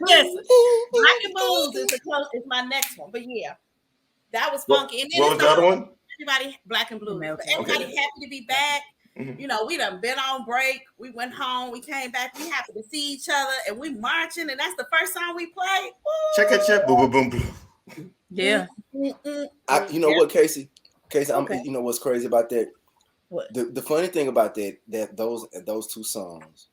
[SPEAKER 5] Listen, Black and Blues is my next one. But yeah, that was funky. And then
[SPEAKER 4] what was the other one?
[SPEAKER 5] Everybody Black and Blues. But everybody happy to be back. Mm-hmm. You know, we done been on break. We went home. We came back. We happy to see each other, and we marching. And that's the first song we played.
[SPEAKER 4] Check. Boom, boom, boom.
[SPEAKER 3] Yeah.
[SPEAKER 2] You know what, Casey? You know what's crazy about that? What? The funny thing about that those two songs,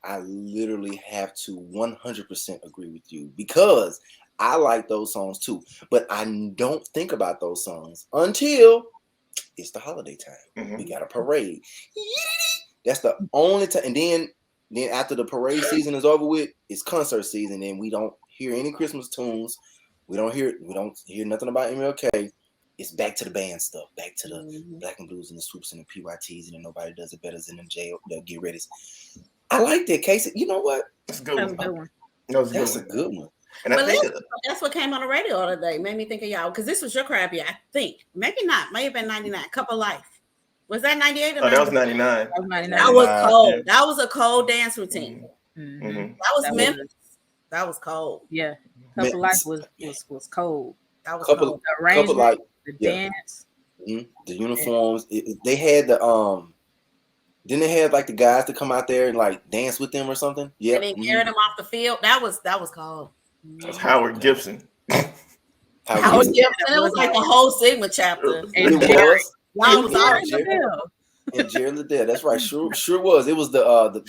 [SPEAKER 2] I literally have to 100% agree with you because I like those songs too. But I don't think about those songs until it's the holiday time. Mm-hmm. We got a parade. That's the only time. And then after the parade season is over with, it's concert season, and we don't hear any Christmas tunes. We don't hear nothing about MLK. It's back to the band stuff, back to the Black and Blues and the Swoops and the PYTs, and nobody does it better than them Get Ready. I like that, Casey. You know what?
[SPEAKER 4] That's a good one.
[SPEAKER 2] That's a good one.
[SPEAKER 4] And I think
[SPEAKER 5] that's what came on the radio today. Made me think of y'all because this was your crab year, I think. Maybe not. May have been 99. Couple Life. Was that 98 or 99?
[SPEAKER 4] That was 99.
[SPEAKER 5] That was cold. Yeah. That was a cold dance routine.
[SPEAKER 3] Mm-hmm.
[SPEAKER 5] That was Memphis. That was cold.
[SPEAKER 3] Yeah, Couple Life was cold.
[SPEAKER 5] That was
[SPEAKER 2] Couple,
[SPEAKER 5] cold.
[SPEAKER 3] The arrangement, the
[SPEAKER 2] yeah.
[SPEAKER 3] dance,
[SPEAKER 2] the uniforms. They had the Then they had like the guys to come out there and like dance with them or something. Yeah,
[SPEAKER 5] and then carry them off the field. That was cold.
[SPEAKER 4] That's Howard Gibson.
[SPEAKER 5] Howard Gibson. It was like the whole Sigma chapter.
[SPEAKER 2] It was.
[SPEAKER 5] Y'all was all
[SPEAKER 2] and Jared Liddell. That's right. Sure was. It was the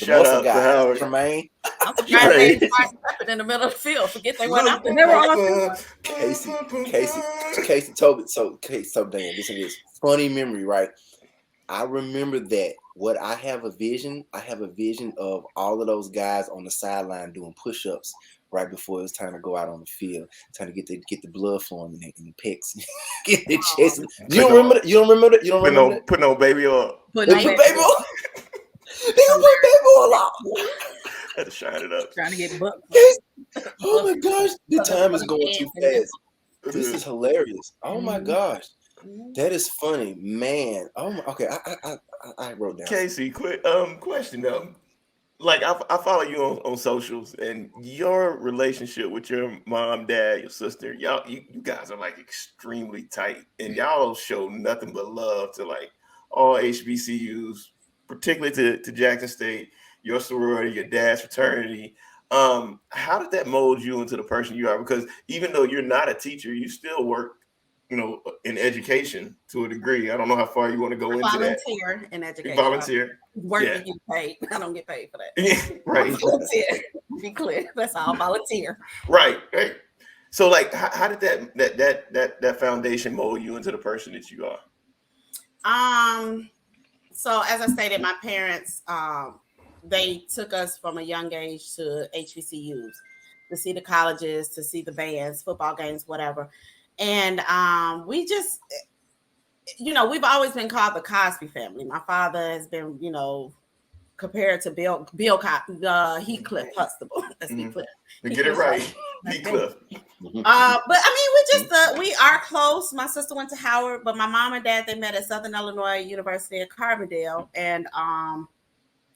[SPEAKER 4] muscle
[SPEAKER 2] guy, Tremaine.
[SPEAKER 5] I'm surprised they started stepping in the middle of the field. Forget they went out there. They were all
[SPEAKER 2] Casey Tobin. So Dan, listen to this funny memory, right? I remember that. What I have a vision of all of those guys on the sideline doing push-ups right before it was time to go out on the field, trying to get the blood flowing in the pecs, get the chest. You don't remember that? You don't remember that? You don't remember that?
[SPEAKER 4] Put no baby on.
[SPEAKER 2] Put baby on. They gonna put baby on.
[SPEAKER 4] Had to shine it up.
[SPEAKER 3] Trying to get buck.
[SPEAKER 2] Oh my gosh, the time is going too fast. This is hilarious. Oh my gosh. That is funny, man. Oh my, okay. I wrote down.
[SPEAKER 4] Casey, quick question though. Like I follow you on socials, and your relationship with your mom, dad, your sister, you guys are like extremely tight, and y'all show nothing but love to like all HBCUs, particularly to Jackson State, your sorority, your dad's fraternity. How did that mold you into the person you are? Because even though you're not a teacher, you still work, in education to a degree. I don't know how far you want to go into that.
[SPEAKER 5] Volunteer in education.
[SPEAKER 4] Volunteer.
[SPEAKER 5] Working, get paid. I don't get paid for that.
[SPEAKER 4] Yeah, right.
[SPEAKER 5] Volunteer. Be clear. That's all. Volunteer.
[SPEAKER 4] Right. So, like, how did that foundation mold you into the person that you are?
[SPEAKER 5] So as I stated, my parents, they took us from a young age to HBCUs to see the colleges, to see the bands, football games, whatever. And we just, we've always been called the Cosby family. My father has been, compared to Bill Heathcliff Huxtable. Let's be clear.
[SPEAKER 4] Get it right, Heathcliff.
[SPEAKER 5] But I mean, we are close. My sister went to Howard, but my mom and dad, they met at Southern Illinois University at Carbondale. And I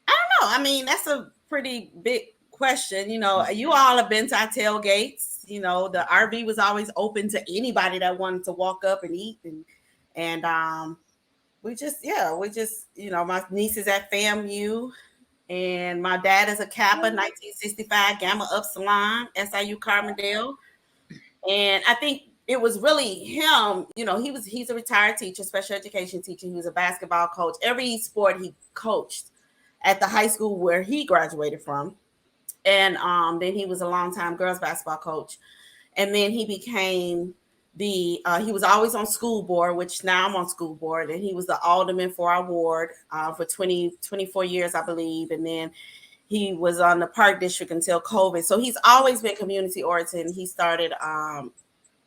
[SPEAKER 5] don't know. I mean, that's a pretty big question. You all have been to our tailgates. The RV was always open to anybody that wanted to walk up and eat, and we just my niece is at FAMU, and my dad is a Kappa 1965 Gamma Upsilon SIU Carbondale, and I think it was really him. He's a retired teacher, special education teacher. He was a basketball coach. Every sport he coached at the high school where he graduated from. And then he was a longtime girls basketball coach. And then he became he was always on school board, which now I'm on school board. And he was the alderman for our ward for 24 years, I believe. And then he was on the park district until COVID. So he's always been community oriented. He started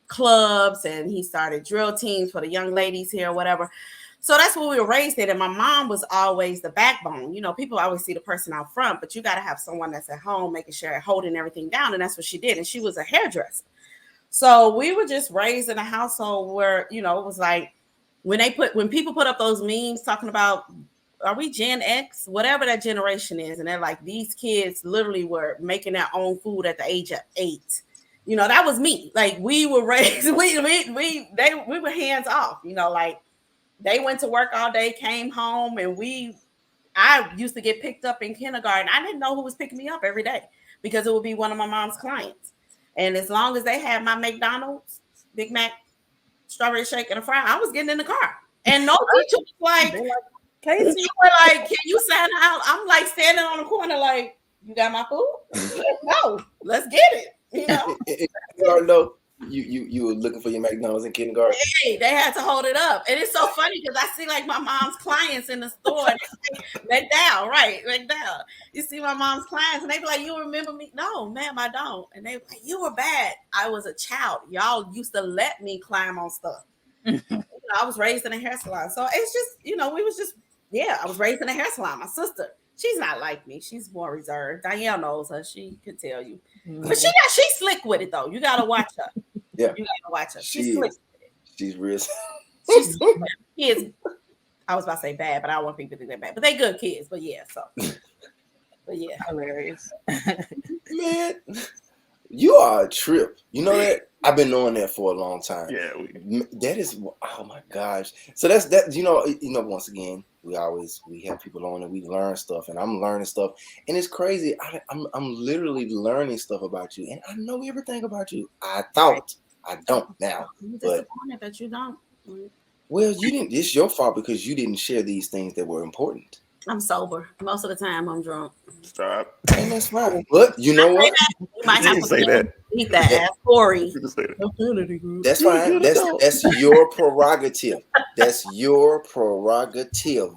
[SPEAKER 5] clubs, and he started drill teams for the young ladies here or whatever. So that's what we were raised in. And my mom was always the backbone. People always see the person out front, but you got to have someone that's at home making sure holding everything down. And that's what she did. And she was a hairdresser. So we were just raised in a household where, it was like when people put up those memes talking about, are we Gen X, whatever that generation is. And they're like, these kids literally were making their own food at the age of 8. That was me. Like we were raised, we were hands off, like, they went to work all day, came home, and I used to get picked up in kindergarten. I didn't know who was picking me up every day because it would be one of my mom's clients. And as long as they had my McDonald's, Big Mac, strawberry shake, and a fry, I was getting in the car. And no teacher was like, Casey, can you sign out? I'm like standing on the corner like, you got my food? No, let's get it.
[SPEAKER 2] You were looking for your McDonald's in kindergarten.
[SPEAKER 5] Hey, they had to hold it up. And it's so funny because I see like my mom's clients in the store. And they say, McDowell. You see my mom's clients and they be like, you remember me? No, ma'am, I don't. And they be like, you were bad. I was a child. Y'all used to let me climb on stuff. I was raised in a hair salon. So it's just, I was raised in a hair salon. My sister, she's not like me. She's more reserved. Danielle knows her. She can tell you. But she's slick with it though. You gotta watch her.
[SPEAKER 2] Yeah,
[SPEAKER 5] you gotta watch her.
[SPEAKER 2] She's slick with it. She's real.
[SPEAKER 5] She's kids. I was about to say bad, but I don't want people to think they're bad. But they good kids. But yeah, so But yeah,
[SPEAKER 3] hilarious.
[SPEAKER 2] Man, you are a trip. You know that? I've been knowing that for a long time.
[SPEAKER 4] Yeah,
[SPEAKER 2] that is. Oh my gosh. So that's that. You know. Once again, we have people on and we learn stuff, and I'm learning stuff, and it's crazy. I'm literally learning stuff about you, and I know everything about you. I thought I don't now,
[SPEAKER 5] I'm
[SPEAKER 2] but
[SPEAKER 5] disappointed that you don't.
[SPEAKER 2] well, you didn't. It's your fault because you didn't share these things that were important.
[SPEAKER 5] I'm sober. Most of the time, I'm drunk.
[SPEAKER 4] Stop.
[SPEAKER 2] And that's fine. But you know what?
[SPEAKER 5] You might have to
[SPEAKER 4] say that.
[SPEAKER 5] Eat that ass, Corey.
[SPEAKER 2] That's fine. That's your prerogative. That's your prerogative.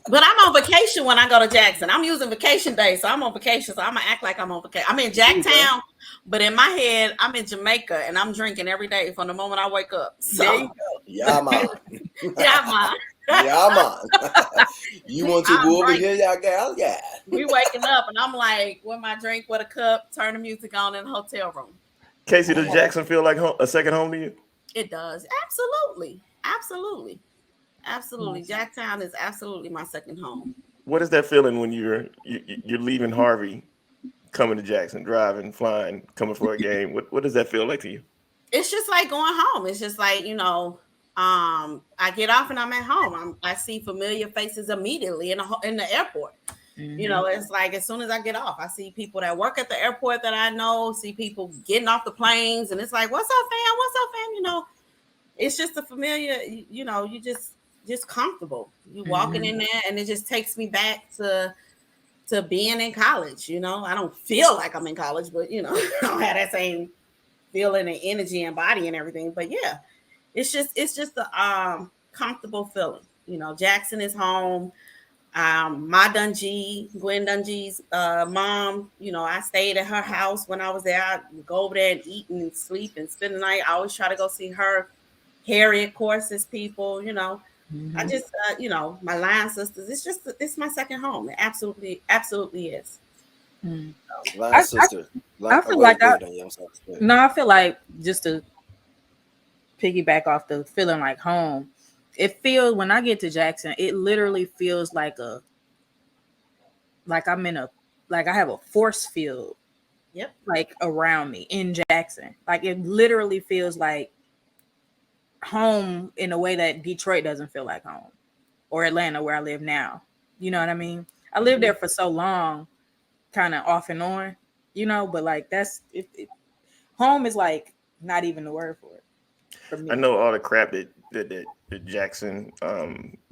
[SPEAKER 5] But I'm on vacation when I go to Jackson. I'm using vacation days, so I'm on vacation. So I'm gonna act like I'm on vacation. I'm in Jacktown, but in my head, I'm in Jamaica, and I'm drinking every day from the moment I wake up. So
[SPEAKER 3] There you go.
[SPEAKER 2] Yeah, man.
[SPEAKER 5] yeah, man.
[SPEAKER 2] Yeah, man. You want to go over here, y'all gal? Yeah.
[SPEAKER 5] We waking up, and I'm like, with my drink, with a cup, turn the music on in the hotel room.
[SPEAKER 4] Casey, does Jackson feel like a second home to you?
[SPEAKER 5] It does. Absolutely. Absolutely. Absolutely. Jacktown is absolutely my second home.
[SPEAKER 4] What is that feeling when you're leaving Harvey, coming to Jackson, driving, flying, coming for a game? What does that feel like to you?
[SPEAKER 5] It's just like going home. It's just like, I get off and I'm at home. I see familiar faces immediately in the airport.
[SPEAKER 3] Mm-hmm.
[SPEAKER 5] It's like as soon as I get off, I see people that work at the airport that I know, see people getting off the planes, and it's like, what's up, fam? What's up, fam? It's just a familiar, you just comfortable. You walking in there, and it just takes me back to being in college. I don't feel like I'm in college, but I don't have that same feeling and energy and body and everything. But yeah, it's just a comfortable feeling. Jackson is home. My Gwen Dungee's mom, I stayed at her house when I was there. I would go over there and eat and sleep and spend the night. I always try to go see her. Harriet Courses people, I just, my Lion sisters. It's my second home. It absolutely is.
[SPEAKER 2] Lion sister.
[SPEAKER 3] I feel like I feel like just to piggyback off the feeling like home. It feels when I get to Jackson, it literally feels like I'm in I have a force field.
[SPEAKER 5] Yep.
[SPEAKER 3] Like around me in Jackson. Like it literally feels like home in a way that Detroit doesn't feel like home, or Atlanta where I live now. You know what I mean? I lived there for so long, kind of off and on, but like that's it. Home is like not even the word for it. For me.
[SPEAKER 4] I know all the crap that Jackson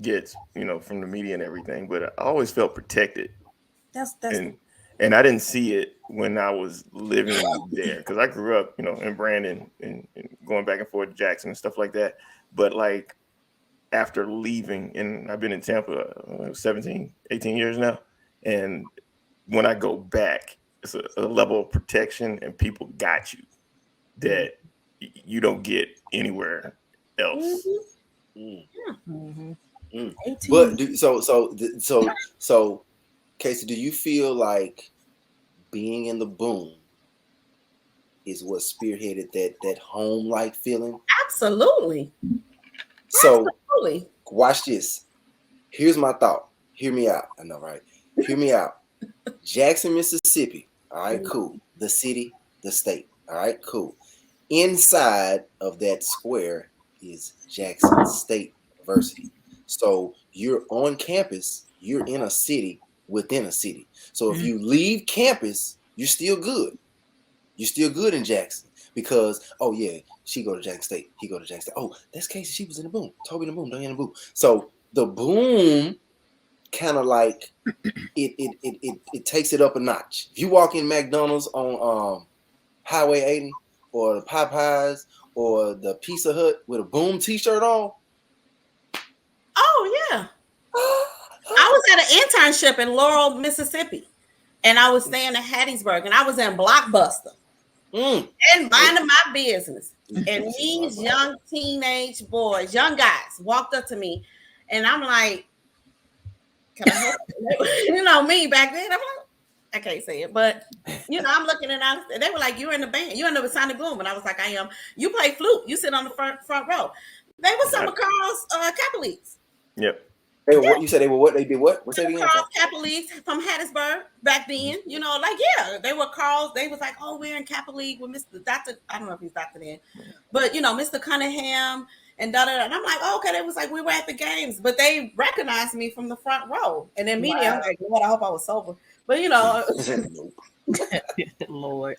[SPEAKER 4] gets, from the media and everything, but I always felt protected.
[SPEAKER 3] That's
[SPEAKER 4] and I didn't see it when I was living there because I grew up, in Brandon and going back and forth to Jackson and stuff like that. But like after leaving, and I've been in Tampa 17, 18 years now. And when I go back, it's a level of protection and people got you that you don't get anywhere else.
[SPEAKER 2] Mm-hmm. Mm-hmm. But so Casey, do you feel like being in the boom is what spearheaded that home-like feeling?
[SPEAKER 5] Absolutely.
[SPEAKER 2] So watch this. Here's my thought. Hear me out. I know, right? Hear me out. Jackson, Mississippi. All right, cool. The city, the state. All right, cool. Inside of that square is Jackson State University. So you're on campus. You're in a city within a city. So if you leave campus, you're still good. You're still good in Jackson because, oh yeah, she go to Jackson State. He go to Jackson State. Oh, that's Casey. She was in the boom. Toby in the boom. Diane in the boom. So the boom kind of like it takes it up a notch. If you walk in McDonald's on Highway 80 or the Popeyes or the Pizza Hut with a boom t-shirt on.
[SPEAKER 5] Oh yeah. I was at an internship in Laurel, Mississippi, and I was staying in Hattiesburg, and I was in Blockbuster and minding my business. And these young teenage boys, young guys, walked up to me, and I'm like, "Can I help?" Me back then. I'm like, I can't say it, but I'm looking at us, and they were like, "You're in the band. You're in the Sonic Boom," and I was like, "I am." You play flute. You sit on the front row. They were some of Carl's Catholics.
[SPEAKER 4] Yep.
[SPEAKER 2] They were what? You said they were what? They did what? What's that again?
[SPEAKER 5] Kappa Leagues from Hattiesburg back then. You know, like they were calls. They was like, oh, we're in Kappa League with Mr. Doctor. I don't know if he's Doctor then, but you know, Mr. Cunningham and da da. And I'm like, oh, okay. They was like, we were at the games, but they recognized me from the front row. And then media, I'm like, Lord, I hope I was sober. But you know,
[SPEAKER 3] Lord,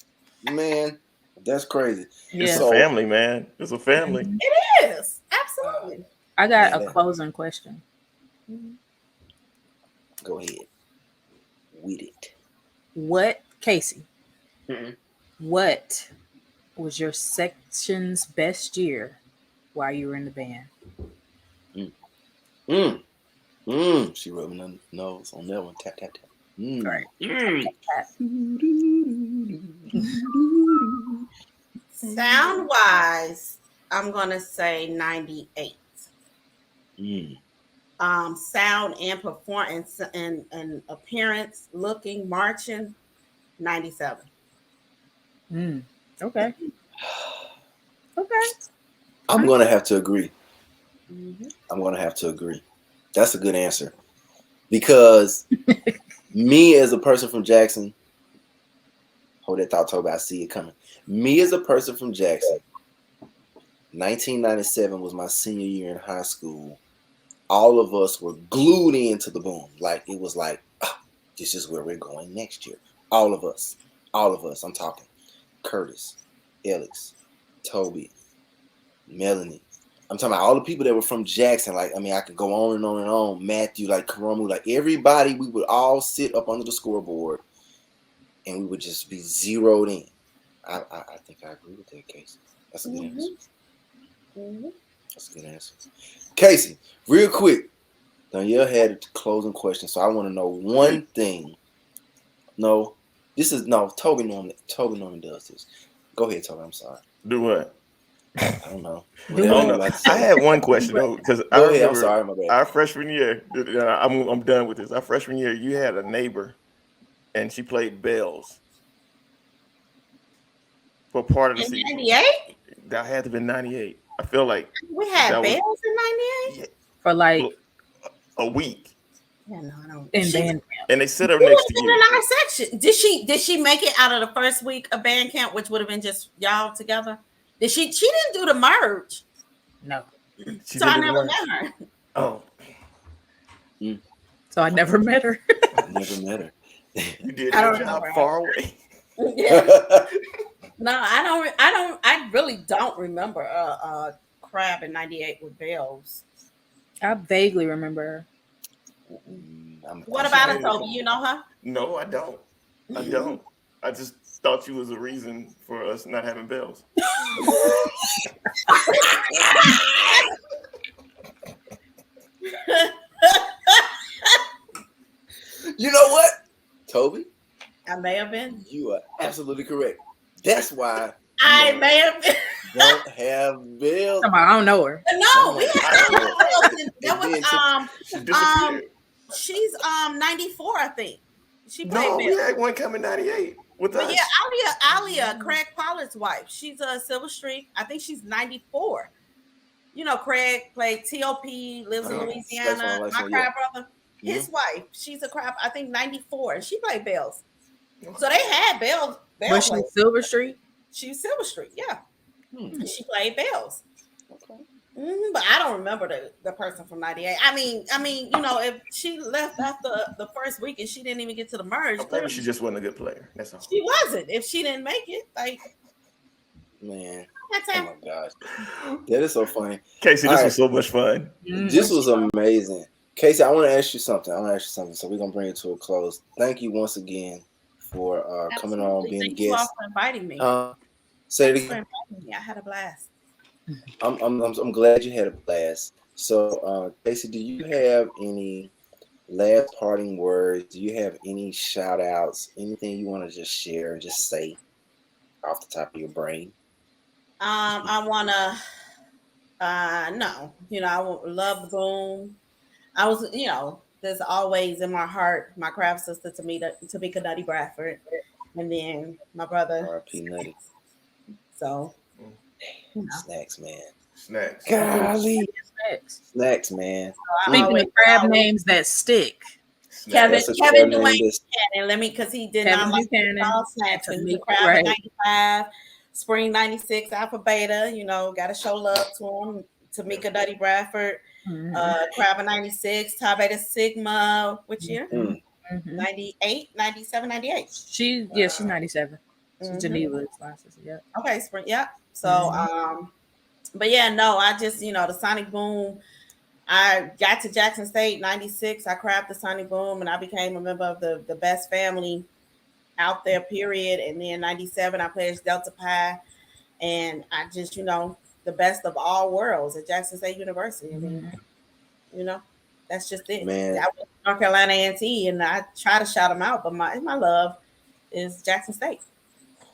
[SPEAKER 2] man, that's crazy.
[SPEAKER 4] It's a family, man. It's a family.
[SPEAKER 5] It is absolutely.
[SPEAKER 3] I got a closing question.
[SPEAKER 2] Go ahead. With it.
[SPEAKER 3] What, Casey?
[SPEAKER 2] Mm-hmm.
[SPEAKER 3] What was your section's best year while you were in the band?
[SPEAKER 2] She rubbed my nose on that one. Tap tap tap.
[SPEAKER 3] Right.
[SPEAKER 5] Sound wise, I'm gonna say 98. Sound and performance and appearance, looking, marching, 97.
[SPEAKER 3] Okay.
[SPEAKER 2] I'm gonna have to agree. I'm gonna have to agree. That's a good answer. Because me as a person from Jackson, hold that thought, Toby, I see it coming. Me as a person from Jackson, 1997 was my senior year in high school. All of us were glued into the boom. Like, it was like, oh, this is where we're going next year. All of us. I'm talking Curtis, Alex, Toby, Melanie. I'm talking about all the people that were from Jackson. Like, I mean, I could go on and on and on. Matthew, like Karomu, like everybody, we would all sit up under the scoreboard and we would just be zeroed in. I think I agree with that, Casey. That's a good answer. That's a good answer. Casey, real quick. Danielle had a closing question, so I want to know one thing. Toby normally does this. Go ahead, Toby. I'm sorry.
[SPEAKER 4] Do what?
[SPEAKER 2] I don't know.
[SPEAKER 4] I had one question though, because I remember
[SPEAKER 2] I'm sorry, my bad.
[SPEAKER 4] Our freshman year. I'm done with this. Our freshman year, you had a neighbor, and she played bells for part of the season.
[SPEAKER 5] 98?
[SPEAKER 4] That had to be 98. I feel like
[SPEAKER 5] we had bells in 98
[SPEAKER 3] for like
[SPEAKER 4] a week.
[SPEAKER 5] Yeah, no, I don't.
[SPEAKER 3] In band camp.
[SPEAKER 4] And they sit her next to you.
[SPEAKER 5] In our section. Did she make it out of the first week of band camp, which would have been just y'all together? Did she didn't do the merge.
[SPEAKER 3] No.
[SPEAKER 5] So I never met her.
[SPEAKER 4] Oh.
[SPEAKER 3] So I never met her.
[SPEAKER 2] I never met her.
[SPEAKER 4] You did your job far away.
[SPEAKER 5] Yeah. No, I really don't remember Crab in 98 with bells.
[SPEAKER 3] I vaguely remember her.
[SPEAKER 5] What about her, Toby? You know her?
[SPEAKER 4] No, I don't. I just thought you was a reason for us not having bells.
[SPEAKER 2] You know what, Toby?
[SPEAKER 5] I may have been.
[SPEAKER 2] You are absolutely correct. That's why
[SPEAKER 5] I may have been.
[SPEAKER 2] Don't have bells.
[SPEAKER 3] I don't know her.
[SPEAKER 5] No, we had bells. That was she's 94, I think. She played
[SPEAKER 4] we had one coming 98 with us.
[SPEAKER 5] Yeah, Alia, Craig Pollard's wife. She's a Silver Streak. I think she's 94. You know, Craig played TOP, lives in Louisiana. My crab brother, his wife, she's a crab. I think 94, and she played bells. So they had bells.
[SPEAKER 3] Was she Silver Street?
[SPEAKER 5] She was Silver Street, yeah. She played bells. Okay. But I don't remember the person from 98. I mean, you know, if she left after the first week and she didn't even get to the merge,
[SPEAKER 4] maybe she just wasn't a good player. That's all.
[SPEAKER 5] She wasn't. If she didn't make it, like,
[SPEAKER 2] man, oh my gosh, that is so funny.
[SPEAKER 4] Casey, this was so much fun.
[SPEAKER 2] This was amazing. Casey, I want to ask you something. So we're gonna bring it to a close. Thank you once again for coming on, being a guest.
[SPEAKER 5] Thank you all for inviting me.
[SPEAKER 2] Say it again.
[SPEAKER 5] I had a blast.
[SPEAKER 2] I'm glad you had a blast. So, Casey, do you have any last parting words? Do you have any shout outs? Anything you want to just share and just say off the top of your brain?
[SPEAKER 5] I want to, no, you know, I love the boom. I was, you know, there's always in my heart, my craft sister Tamika Nutty Bradford, and then my brother.
[SPEAKER 2] R.I.P. Nutty.
[SPEAKER 5] So.
[SPEAKER 2] Snacks, man.
[SPEAKER 4] Snacks.
[SPEAKER 2] Golly.
[SPEAKER 3] Snacks.
[SPEAKER 2] Snacks, man.
[SPEAKER 3] Speaking of crab names that stick.
[SPEAKER 5] Kevin Dwayne
[SPEAKER 2] this.
[SPEAKER 5] Buchanan, let me, because he did
[SPEAKER 3] Kevin
[SPEAKER 5] not like
[SPEAKER 3] Buchanan,
[SPEAKER 5] all snacks. But he's a
[SPEAKER 3] Tamika,
[SPEAKER 5] crab
[SPEAKER 3] right.
[SPEAKER 5] 95, Spring 96, Alpha Beta. You know, got to show love to him. Tamika Duddy Bradford, Crab 96, Tau Beta Sigma. Which year? 98, 97, 98.
[SPEAKER 3] She's 97. She's Geneva. Yeah.
[SPEAKER 5] Okay, Spring. Yeah. So, but yeah, no, I just, you know, the Sonic Boom. I got to Jackson State 96. I crabbed the Sonic Boom and I became a member of the best family out there, period. And then 97, I pledged Delta Pi. And I just, you know, the best of all worlds at Jackson State University. I mean, you know, that's just it.
[SPEAKER 2] Man.
[SPEAKER 5] I went to North Carolina A&T and I try to shout them out, but my love is Jackson State.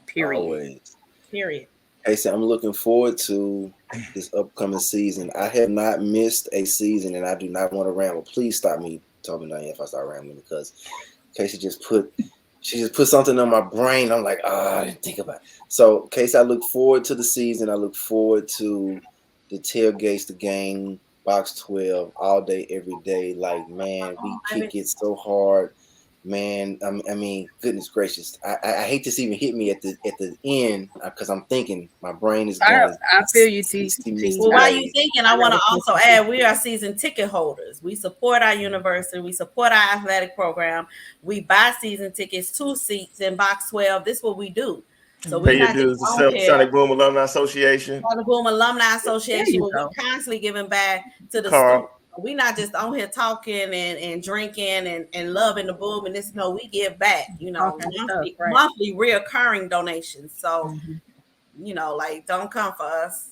[SPEAKER 5] Period.
[SPEAKER 2] Always.
[SPEAKER 5] Period.
[SPEAKER 2] Hey, so I'm looking forward to this upcoming season. I have not missed a season, and I do not want to ramble. Please stop me, Toby, if I start rambling, because Casey just put something on my brain. I'm like, I didn't think about it. So, Casey, I look forward to the season. I look forward to the tailgates, the game, Box 12, all day, every day. Like, man, we kick it so hard. Man, I mean, goodness gracious! I hate this even hit me at the end because I'm thinking my brain is going.
[SPEAKER 3] I feel you, T.
[SPEAKER 5] Well, while you're thinking, I want to also add we are season ticket holders. We support our university. We support our athletic program. We buy season tickets, 2 seats in Box 12. This is what we do. So
[SPEAKER 4] pay your dues to Sonic Boom Alumni Association.
[SPEAKER 5] Sonic Boom Alumni Association. We're constantly giving back to the students. We're not just on here talking and drinking and loving the boom and this. No, we give back, you know, monthly reoccurring donations. So, you know, like, don't come for us.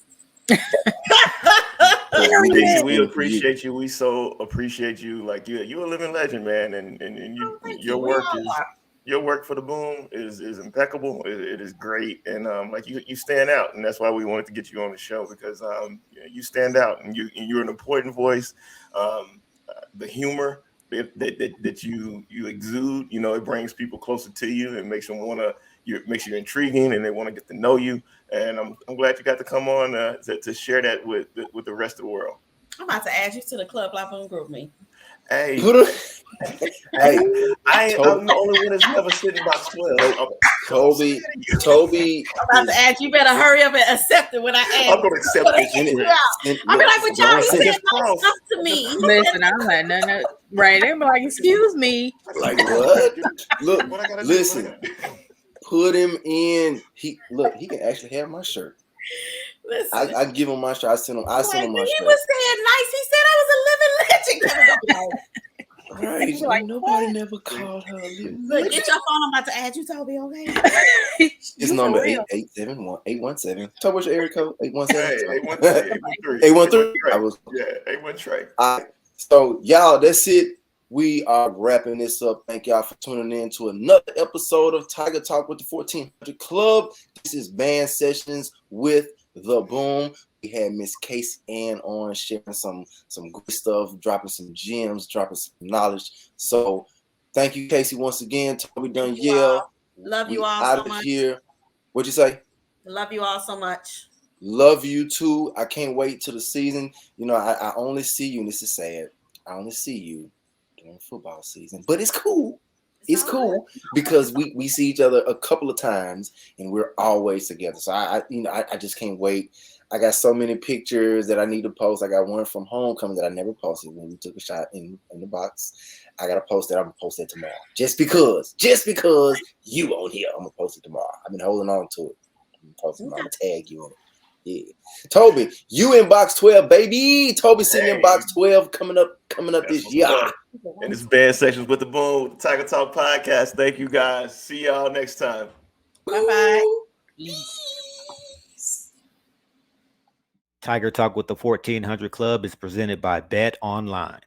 [SPEAKER 4] We appreciate you. We so appreciate you. Like, you're a living legend, man. And your work for the Boom is impeccable. It is great, and like you stand out, and that's why we wanted to get you on the show, because you stand out, and you're an important voice. The humor that you exude, you know, it brings people closer to you. It makes them makes you intriguing, and they want to get to know you. And I'm glad you got to come on to share that with the rest of the world.
[SPEAKER 5] I'm about to add you to the Club La Boom group, me.
[SPEAKER 4] Hey,
[SPEAKER 2] I'm
[SPEAKER 4] the only one that's never sitting in Box 12.
[SPEAKER 2] Toby.
[SPEAKER 5] I'm about to add you. Better hurry up and accept it when I add.
[SPEAKER 4] I'm going to accept it.
[SPEAKER 5] I'll be like, but y'all, he said nice stuff to me.
[SPEAKER 3] Listen, I'm like, no. Right. They're like, excuse me.
[SPEAKER 2] Like, what? Look, listen. Put him in. He can actually have my shirt. Listen, I give him my shirt. I send him my shirt. He
[SPEAKER 5] was saying nice. He said I was a living legend.
[SPEAKER 2] Right. Like, nobody never called her a living
[SPEAKER 5] legend. Get your phone. I'm about to add you, Toby, okay?
[SPEAKER 2] It's number 817. Toby, what's your area code? 817. 813. I was
[SPEAKER 4] 813.
[SPEAKER 2] All right. So, y'all, that's it. We are wrapping this up. Thank y'all for tuning in to another episode of Tiger Talk with the 1400 Club. This is Band Sessions with The Boom. We had Miss Casey Ann on sharing some great stuff, dropping some gems, dropping some knowledge. So thank you, Casey, once again. Toby Danielle.
[SPEAKER 5] Love you all
[SPEAKER 2] out
[SPEAKER 5] so
[SPEAKER 2] of
[SPEAKER 5] much.
[SPEAKER 2] Here. What'd you say?
[SPEAKER 5] Love you all so much.
[SPEAKER 2] Love you too. I can't wait till the season. You know, I only see you, and this is sad. I only see you during football season, but it's cool. It's cool because we see each other a couple of times and we're always together. So I just can't wait. I got so many pictures that I need to post. I got one from homecoming that I never posted when we took a shot in the box. I gotta post that. I'm gonna post that tomorrow. Just because you on here, I'm gonna post it tomorrow. I've been holding on to it. I'm gonna tag you in it. Yeah. Toby, you in Box 12, baby. Toby sitting in Box 12 coming up this year.
[SPEAKER 4] And it's Band Sessions with the Boom, the Tiger Talk podcast. Thank you guys. See y'all next time.
[SPEAKER 5] Bye-bye.
[SPEAKER 1] Tiger Talk with the 1400 Club is presented by Bet Online.